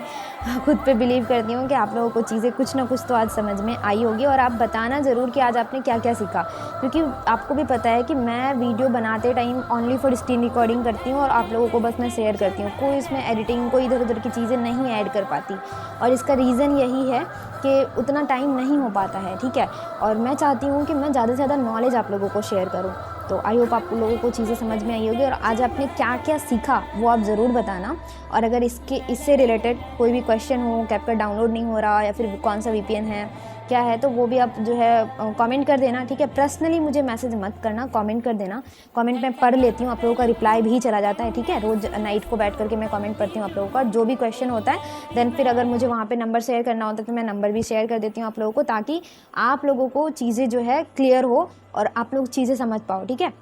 खुद पे बिलीव करती हूँ कि आप लोगों को चीज़ें कुछ ना कुछ तो आज समझ में आई होगी। और आप बताना ज़रूर कि आज आपने क्या क्या सीखा, क्योंकि आपको भी पता है कि मैं वीडियो बनाते time only for screen recording करती हूँ और आप लोगों को बस मैं शेयर करती हूँ। कोई इसमें एडिटिंग कोई इधर उधर की चीज़ें नहीं ऐड कर पाती और इसका रीज़न यही है कि उतना टाइम नहीं हो पाता है, ठीक है। और मैं चाहती हूँ कि मैं ज़्यादा से ज़्यादा नॉलेज आप लोगों को शेयर करूँ। तो आई होप आप लोगों को चीज़ें समझ में आई होगी और आज आपने क्या क्या सीखा वो आप ज़रूर बताना। और अगर इससे रिलेटेड कोई भी क्वेश्चन हो, कैपकट डाउनलोड नहीं हो रहा या फिर कौन सा VPN है क्या है, तो वो भी आप जो है कमेंट कर देना, ठीक है। पर्सनली मुझे मैसेज मत करना, कमेंट कर देना। कमेंट में पढ़ लेती हूँ, आप लोगों का रिप्लाई भी चला जाता है, ठीक है। रोज़ नाइट को बैठ करके मैं कमेंट पढ़ती हूँ आप लोगों का जो भी क्वेश्चन होता है। देन फिर अगर मुझे वहाँ पे नंबर शेयर करना होता है तो मैं नंबर भी शेयर कर देती हूँ आप लोगों को, ताकि आप लोगों को चीज़ें जो है क्लियर हो और आप लोग चीज़ें समझ पाओ, ठीक है।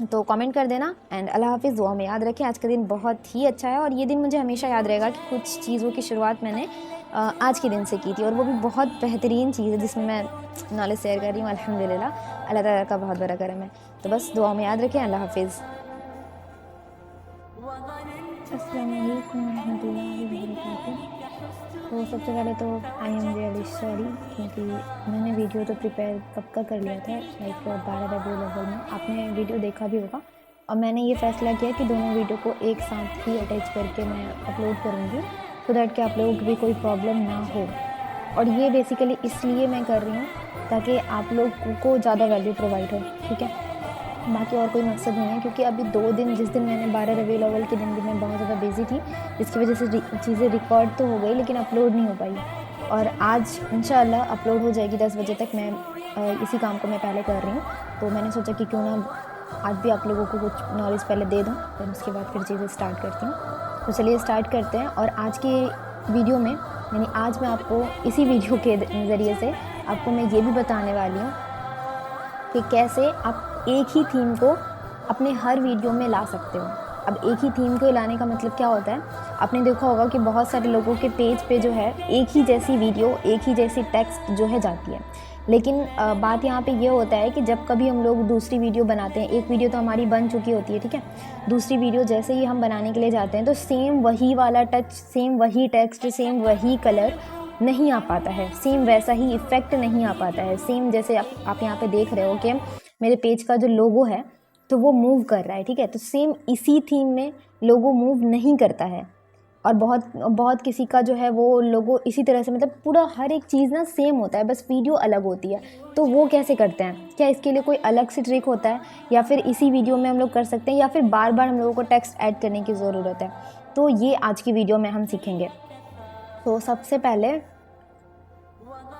तो कमेंट कर देना एंड अल्लाह हाफिज़। दुआ में याद रखें आज का दिन बहुत ही अच्छा है और ये दिन मुझे हमेशा याद रहेगा कि कुछ चीज़ों की शुरुआत मैंने आज के दिन से की थी और वो भी बहुत बेहतरीन चीज़ है जिसमें मैं नॉलेज शेयर कर रही हूँ। अल्हम्दुलिल्लाह, अल्लाह ताला का बहुत बड़ा करम है। तो बस दुआ में याद रखें। अल्लाह हाफिज़। अस्सलाम वालेकुम रहमतुल्लाहि व बरकातहू। तो सबसे पहले तो आई एम रियली सॉरी, क्योंकि मैंने वीडियो तो प्रिपेयर कब का कर लिया था, लाइक 12 रबीउल अव्वल में। आपने वीडियो देखा भी होगा। और मैंने ये फ़ैसला किया कि दोनों वीडियो को एक साथ ही अटैच करके मैं अपलोड करूँगी, सो दैट कि आप लोगों को भी कोई प्रॉब्लम ना हो। और ये बेसिकली इसलिए मैं कर रही हूँ ताकि आप लोग को ज़्यादा वैल्यू प्रोवाइड हो, ठीक है। बाकी और कोई मकसद नहीं है, क्योंकि अभी 2 दिन, जिस दिन मैंने 12 रबीउल अव्वल के दिन भी मैं बहुत ज़्यादा बिज़ी थी, जिसकी वजह से चीज़ें रिकॉर्ड तो हो गई लेकिन अपलोड नहीं हो पाई। और आज इंशाल्लाह अपलोड हो जाएगी 10 बजे तक। मैं इसी काम को मैं पहले कर रही हूँ, तो मैंने सोचा कि क्यों ना आज भी आप लोगों को कुछ नॉलेज पहले दे दूँ, फिर उसके बाद फिर चीज़ें स्टार्ट करती हूँ। तो चलिए स्टार्ट करते हैं। और आज की वीडियो में, यानी आज मैं आपको इसी वीडियो के ज़रिए से आपको मैं ये भी बताने वाली हूँ कि कैसे आप एक ही थीम को अपने हर वीडियो में ला सकते हो। अब एक ही थीम को लाने का मतलब क्या होता है, आपने देखा होगा कि बहुत सारे लोगों के पेज पे जो है एक ही जैसी वीडियो, एक ही जैसी टेक्स्ट जो है जाती है। लेकिन बात यहाँ पे ये होता है कि जब कभी हम लोग दूसरी वीडियो बनाते हैं, एक वीडियो तो हमारी बन चुकी होती है, ठीक है, दूसरी वीडियो जैसे ही हम बनाने के लिए जाते हैं तो सेम वही वाला टच, सेम वही टेक्स्ट, सेम वही कलर नहीं आ पाता है, सेम वैसा ही इफ़ेक्ट नहीं आ पाता है। सेम जैसे आप यहाँ पे देख रहे हो कि मेरे पेज का जो लोगो है तो वो मूव कर रहा है, ठीक है, तो सेम इसी थीम में लोगो मूव नहीं करता है। और बहुत किसी का जो है वो लोगो इसी तरह से, मतलब पूरा हर एक चीज़ ना सेम होता है, बस वीडियो अलग होती है। तो वो कैसे करते हैं, क्या इसके लिए कोई अलग से ट्रिक होता है, या फिर इसी वीडियो में हम लोग कर सकते हैं, या फिर बार बार हम लोगों को टेक्स्ट ऐड करने की ज़रूरत है? तो ये आज की वीडियो में हम सीखेंगे। तो सबसे पहले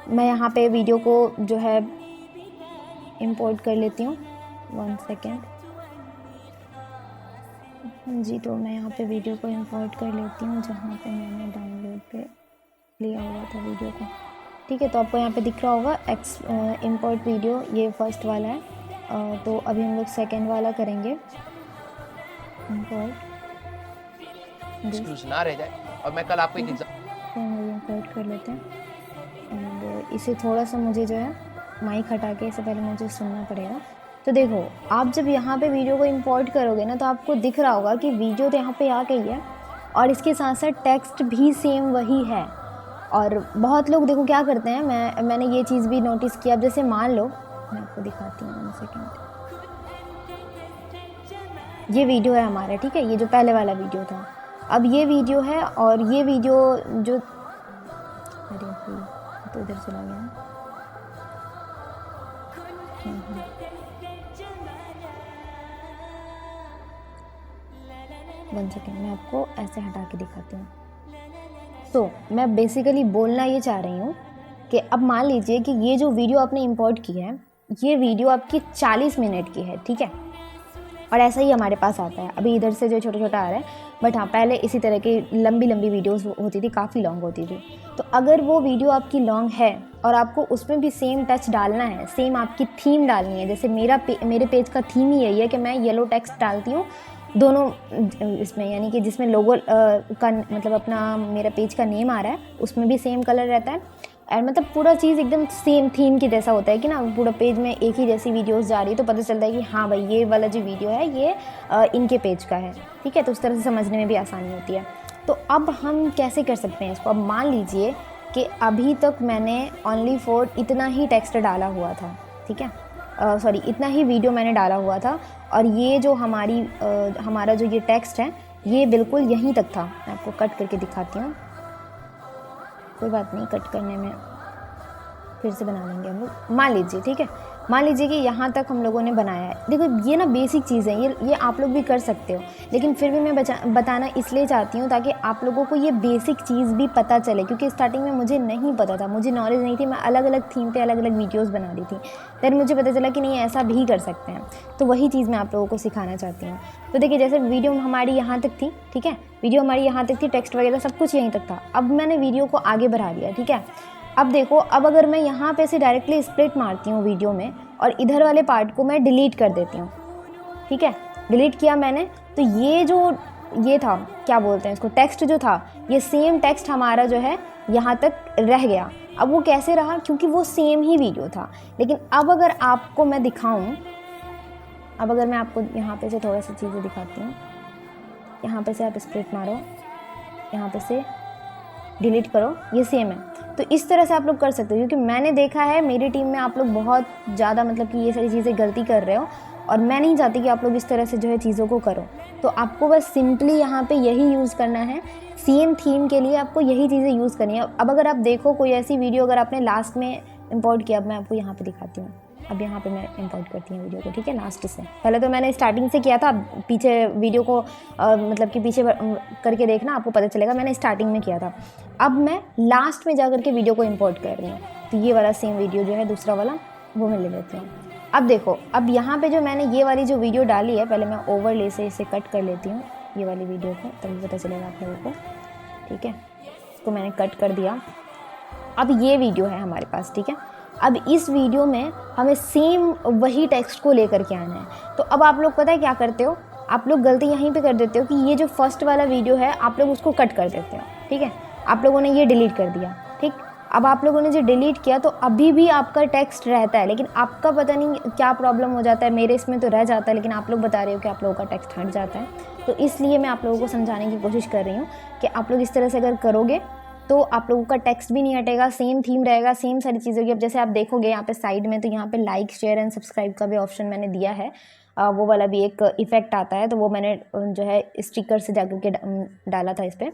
मैं यहाँ पे वीडियो को जो है इंपोर्ट कर लेती हूँ, 1 सेकेंड। जी, तो मैं यहाँ पे वीडियो को इंपोर्ट कर लेती हूँ जहाँ पे मैंने डाउनलोड पे लिया हुआ था वीडियो को, ठीक है। तो आपको यहाँ पे दिख रहा होगा इंपोर्ट वीडियो, ये फर्स्ट वाला है। तो अभी हम लोग सेकेंड वाला करेंगे, इंपोर्ट ना रह जाए। और मैं कल आपको एक तो हम लोग इंपोर्ट कर लेते हैं। एंड इसे थोड़ा सा मुझे जो है माइक हटा के इससे पहले मुझे सुनना पड़ेगा। तो देखो, आप जब यहाँ पे वीडियो को इंपोर्ट करोगे ना, तो आपको दिख रहा होगा कि वीडियो तो यहाँ पे आ गई है और इसके साथ साथ टेक्स्ट भी सेम वही है। और बहुत लोग देखो क्या करते हैं, मैंने ये चीज़ भी नोटिस किया। अब जैसे मान लो, मैं आपको दिखाती हूँ, 1 सेकेंड। ये वीडियो है हमारा, ठीक है, ये जो पहले वाला वीडियो था। अब ये वीडियो है और ये वीडियो जो, अरे तो इधर चला गया। 1 सेकेंड, मैं आपको ऐसे हटा के दिखाती हूँ। तो मैं बेसिकली बोलना ये चाह रही हूँ कि अब मान लीजिए कि ये जो वीडियो आपने इंपोर्ट की है, ये वीडियो आपकी 40 मिनट की है, ठीक है, और ऐसा ही हमारे पास आता है। अभी इधर से जो छोटा छोटा आ रहा है, बट हाँ, पहले इसी तरह की लंबी लंबी वीडियोस होती थी, काफ़ी लॉन्ग होती थी। तो अगर वो वीडियो आपकी लॉन्ग है और आपको उसमें भी सेम टच डालना है, सेम आपकी थीम डालनी है, जैसे मेरे पेज का थीम ही यही है कि मैं येलो टेक्स्ट डालती हूँ दोनों इसमें, यानी कि जिसमें लोगो का मतलब अपना मेरा पेज का नेम आ रहा है उसमें भी सेम कलर रहता है। और मतलब पूरा चीज़ एकदम सेम थीम की जैसा होता है कि ना, पूरा पेज में एक ही जैसी वीडियोस जा रही है, तो पता चलता है कि हाँ भाई, ये वाला जो वीडियो है ये इनके पेज का है, ठीक है। तो उस तरह से समझने में भी आसानी होती है। तो अब हम कैसे कर सकते हैं इसको? अब मान लीजिए कि अभी तक मैंने ओनली फॉर इतना ही टेक्स्ट डाला हुआ था, ठीक है, सॉरी, इतना ही वीडियो मैंने डाला हुआ था, और ये जो हमारा जो ये टेक्स्ट है ये बिल्कुल यहीं तक था। मैं आपको कट करके दिखाती हूँ, कोई बात नहीं, कट करने में फिर से बना लेंगे हम लोग। मान लीजिए, ठीक है, मान लीजिए कि यहाँ तक हम लोगों ने बनाया है। देखो, ये ना बेसिक चीज़ है, ये आप लोग भी कर सकते हो, लेकिन फिर भी मैं बताना इसलिए चाहती हूँ ताकि आप लोगों को ये बेसिक चीज़ भी पता चले, क्योंकि स्टार्टिंग में मुझे नहीं पता था, मुझे नॉलेज नहीं थी, मैं अलग अलग थीम पे अलग अलग वीडियोज़ बना रही थी। फिर मुझे पता चला कि नहीं, ऐसा भी कर सकते हैं, तो वही चीज़ मैं आप लोगों को सिखाना चाहती हूँ। तो देखिए, जैसे वीडियो हमारी यहाँ तक थी, ठीक है, वीडियो हमारी यहाँ तक थी, टेक्स्ट वगैरह सब कुछ यहीं तक था। अब मैंने वीडियो को आगे बढ़ा दिया, ठीक है। अब देखो, अब अगर मैं यहाँ पे से डायरेक्टली स्प्लिट मारती हूँ वीडियो में और इधर वाले पार्ट को मैं डिलीट कर देती हूँ, ठीक है, डिलीट किया मैंने, तो ये था, क्या बोलते हैं इसको, टेक्स्ट जो था, ये सेम टेक्स्ट हमारा जो है यहाँ तक रह गया। अब वो कैसे रहा? क्योंकि वो सेम ही वीडियो था। लेकिन अब अगर आपको मैं दिखाऊँ, अब अगर मैं आपको यहाँ पे से थोड़ा सा चीज़ें दिखाती हूँ, यहाँ पे से आप स्प्लिट मारो, यहाँ पे से डिलीट करो, ये सेम है। तो इस तरह से आप लोग कर सकते हो, क्योंकि मैंने देखा है मेरी टीम में आप लोग बहुत ज़्यादा मतलब कि ये सारी चीज़ें गलती कर रहे हो, और मैं नहीं चाहती कि आप लोग इस तरह से जो है चीज़ों को करो। तो आपको बस सिंपली यहाँ पे यही यूज़ करना है, सेम थीम के लिए आपको यही चीज़ें यूज़ करनी है। अब अगर आप देखो कोई ऐसी वीडियो अगर आपने लास्ट में इंपोर्ट किया, अब मैं आपको यहाँ पे दिखाती हूँ। अब यहाँ पे मैं इंपोर्ट करती हूँ वीडियो को, ठीक है, लास्ट से। पहले तो मैंने स्टार्टिंग से किया था, पीछे वीडियो को मतलब कि पीछे करके देखना, आपको पता चलेगा मैंने स्टार्टिंग में किया था। अब मैं लास्ट में जा करके वीडियो को इंपोर्ट कर रही हूँ। तो ये वाला सेम वीडियो जो है दूसरा वाला, वो मैं ले लेती हूँ। अब देखो, अब यहाँ पे जो मैंने ये वाली जो वीडियो डाली है, पहले मैं ओवरले से इसे कट कर लेती हूँ ये वाली वीडियो को, तभी पता चलेगा आप लोगों को, ठीक है। इसको मैंने कट कर दिया। अब ये वीडियो है हमारे पास, ठीक है। अब इस वीडियो में हमें सेम वही टेक्स्ट को लेकर के आना है। तो अब आप लोग पता है क्या करते हो, आप लोग गलती यहीं पे कर देते हो कि ये जो फर्स्ट वाला वीडियो है आप लोग उसको कट कर देते हो, ठीक है। आप लोगों ने ये डिलीट कर दिया, ठीक। अब आप लोगों ने जो डिलीट किया तो अभी भी आपका टेक्स्ट रहता है, लेकिन आपका पता नहीं क्या प्रॉब्लम हो जाता है, मेरे इसमें तो रह जाता है, लेकिन आप लोग बता रहे हो कि आप लोगों का टेक्स्ट हट जाता है। तो इसलिए मैं आप लोगों को समझाने की कोशिश कर रही हूँ कि आप लोग इस तरह से अगर करोगे तो आप लोगों का टेक्स्ट भी नहीं हटेगा, सेम थीम रहेगा, सेम सारी चीज़ें होगी। अब जैसे आप देखोगे यहाँ पे साइड में, तो यहाँ पे लाइक, शेयर एंड सब्सक्राइब का भी ऑप्शन मैंने दिया है, वो वाला भी एक इफ़ेक्ट आता है। तो वो मैंने जो है स्टिकर से जाकर के डाला था इस पर,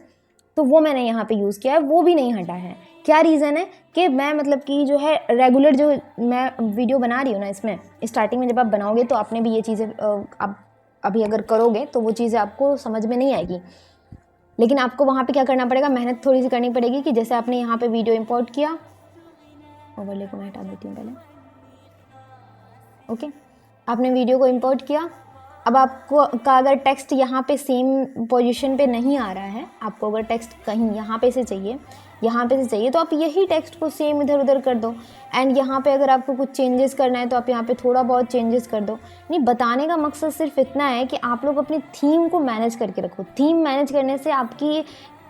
तो वो मैंने यहाँ पे यूज़ किया है, वो भी नहीं हटा है। क्या रीज़न है कि मैं मतलब कि जो है रेगुलर जो मैं वीडियो बना रही हूँ ना, इसमें स्टार्टिंग में जब आप बनाओगे तो आपने भी ये चीज़ें आप अभी अगर करोगे तो वो चीज़ें आपको समझ में नहीं आएगी, लेकिन आपको वहाँ पे क्या करना पड़ेगा, मेहनत थोड़ी सी करनी पड़ेगी। कि जैसे आपने यहाँ पे वीडियो इंपोर्ट किया, ओवरले को मैं हटा देती हूँ पहले, ओके। आपने वीडियो को इंपोर्ट किया, अब आपको का अगर टेक्स्ट यहाँ पे सेम पोजीशन पे नहीं आ रहा है, आपको अगर टेक्स्ट कहीं यहाँ पे से चाहिए, यहाँ पे से चाहिए, तो आप यही टेक्स्ट को सेम इधर उधर कर दो। एंड यहाँ पे अगर आपको कुछ चेंजेस करना है तो आप यहाँ पे थोड़ा बहुत चेंजेस कर दो। नहीं, बताने का मकसद सिर्फ इतना है कि आप लोग अपनी थीम को मैनेज करके रखो। थीम मैनेज करने से आपकी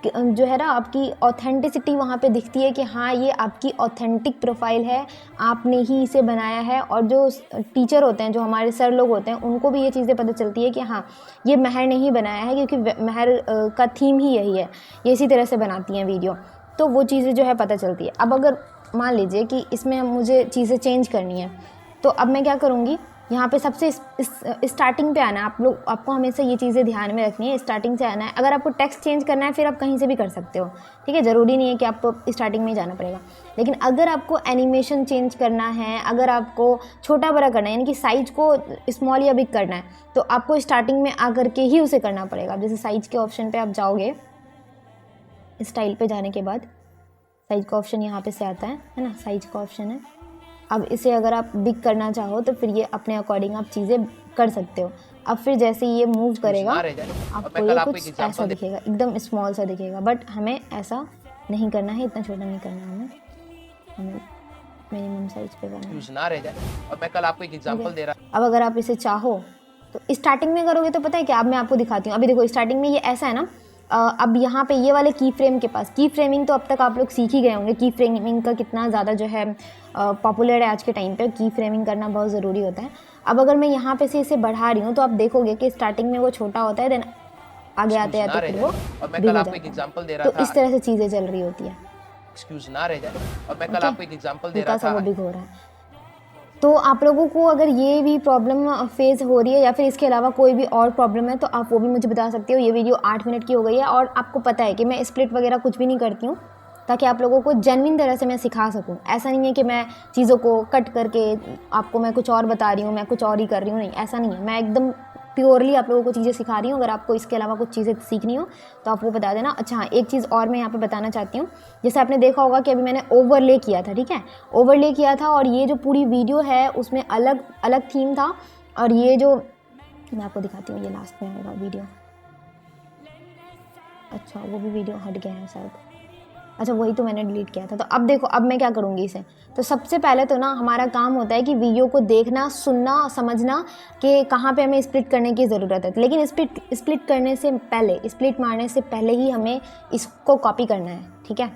जो है ना, आपकी ऑथेंटिसिटी वहाँ पे दिखती है कि हाँ ये आपकी ऑथेंटिक प्रोफाइल है, आपने ही इसे बनाया है। और जो टीचर होते हैं, जो हमारे सर लोग होते हैं, उनको भी ये चीज़ें पता चलती है कि हाँ ये महर ने ही बनाया है, क्योंकि महर का थीम ही यही है, ये इसी तरह से बनाती हैं वीडियो। तो वो चीज़ें जो है पता चलती है। अब अगर मान लीजिए कि इसमें मुझे चीज़ें चेंज करनी है, तो अब मैं क्या करूँगी, यहाँ पे सबसे स्टार्टिंग पे आना है। आपको हमेशा ये चीज़ें ध्यान में रखनी है, स्टार्टिंग से आना है। अगर आपको टेक्स्ट चेंज करना है फिर आप कहीं से भी कर सकते हो, ठीक है, ज़रूरी नहीं है कि आपको स्टार्टिंग में ही जाना पड़ेगा। लेकिन अगर आपको एनिमेशन चेंज करना है, अगर आपको छोटा बड़ा करना है, यानी कि साइज को स्मॉल या बिग करना है, तो आपको स्टार्टिंग में आकर के ही उसे करना पड़ेगा। जैसे साइज के ऑप्शन पर आप जाओगे, स्टाइल पे जाने के बाद साइज का ऑप्शन यहाँ पे से आता है ना, साइज का ऑप्शन है। अब इसे अगर आप बिग करना चाहो तो फिर ये अपने अकॉर्डिंग आप चीज़ें कर सकते हो। अब फिर जैसे ये मूव करेगा आपको ये कुछ ऐसा दिखेगा, एकदम स्मॉल सा दिखेगा, बट हमें ऐसा नहीं करना है, इतना छोटा नहीं करना है, हमें मिनिमम साइज पे करना है। और मैं कल आपको एक एग्जांपल दे रहा। अब अगर आप इसे चाहो तो स्टार्टिंग में करोगे तो पता है क्या, अब मैं आपको दिखाती हूँ। अभी देखो स्टार्टिंग में ये ऐसा है ना, अब यहाँ पे ये वाले की फ्रेम के पास, की फ्रेमिंग तो अब तक आप लोग सीख ही गए होंगे, की फ्रेमिंग का कितना ज़्यादा जो है पॉपुलर है आज के टाइम पे। की फ्रेमिंग करना बहुत ज़रूरी होता है। अब अगर मैं यहाँ पे से इसे बढ़ा रही हूँ तो आप देखोगे कि स्टार्टिंग में वो छोटा होता है, देन आगे आते आते फिर वो बिग हो जाता है। तो इस तरह से चीज़ें चल रही होती है। एक्सक्यूज ना रह जाए। और मैं कल आपको एक एग्जांपल दे रहा था, वो बिग हो रहा है। तो आप लोगों को अगर ये भी प्रॉब्लम फेस हो रही है या फिर इसके अलावा कोई भी और प्रॉब्लम है तो आप वो भी मुझे बता सकते हो। ये वीडियो 8 मिनट की हो गई है और आपको पता है कि मैं स्प्लिट वगैरह कुछ भी नहीं करती हूँ, ताकि आप लोगों को जेन्युइन तरह से मैं सिखा सकूँ। ऐसा नहीं है कि मैं चीज़ों को कट करके आपको मैं कुछ और बता रही हूँ, मैं कुछ और ही कर रही हूँ, नहीं, ऐसा नहीं है। मैं एकदम प्योरली आप लोगों को चीज़ें सिखा रही हूँ। अगर आपको इसके अलावा कुछ चीज़ें सीखनी हो तो आप वो बता देना। अच्छा हाँ, एक चीज़ और मैं यहाँ पे बताना चाहती हूँ। जैसे आपने देखा होगा कि अभी मैंने ओवरले किया था, ठीक है, ओवरले किया था और ये जो पूरी वीडियो है उसमें अलग अलग थीम था। और ये जो मैं आपको दिखाती हूँ, ये लास्ट में आएगा वीडियो। अच्छा, वो भी वीडियो हट गया है शायद। अच्छा, वही तो मैंने डिलीट किया था। तो अब देखो, अब मैं क्या करूँगी इसे। तो सबसे पहले तो ना हमारा काम होता है कि वीडियो को देखना, सुनना, समझना कि कहाँ पे हमें स्प्लिट करने की ज़रूरत है। लेकिन स्प्लिट करने से पहले, स्प्लिट मारने से पहले ही हमें इसको कॉपी करना है, ठीक है।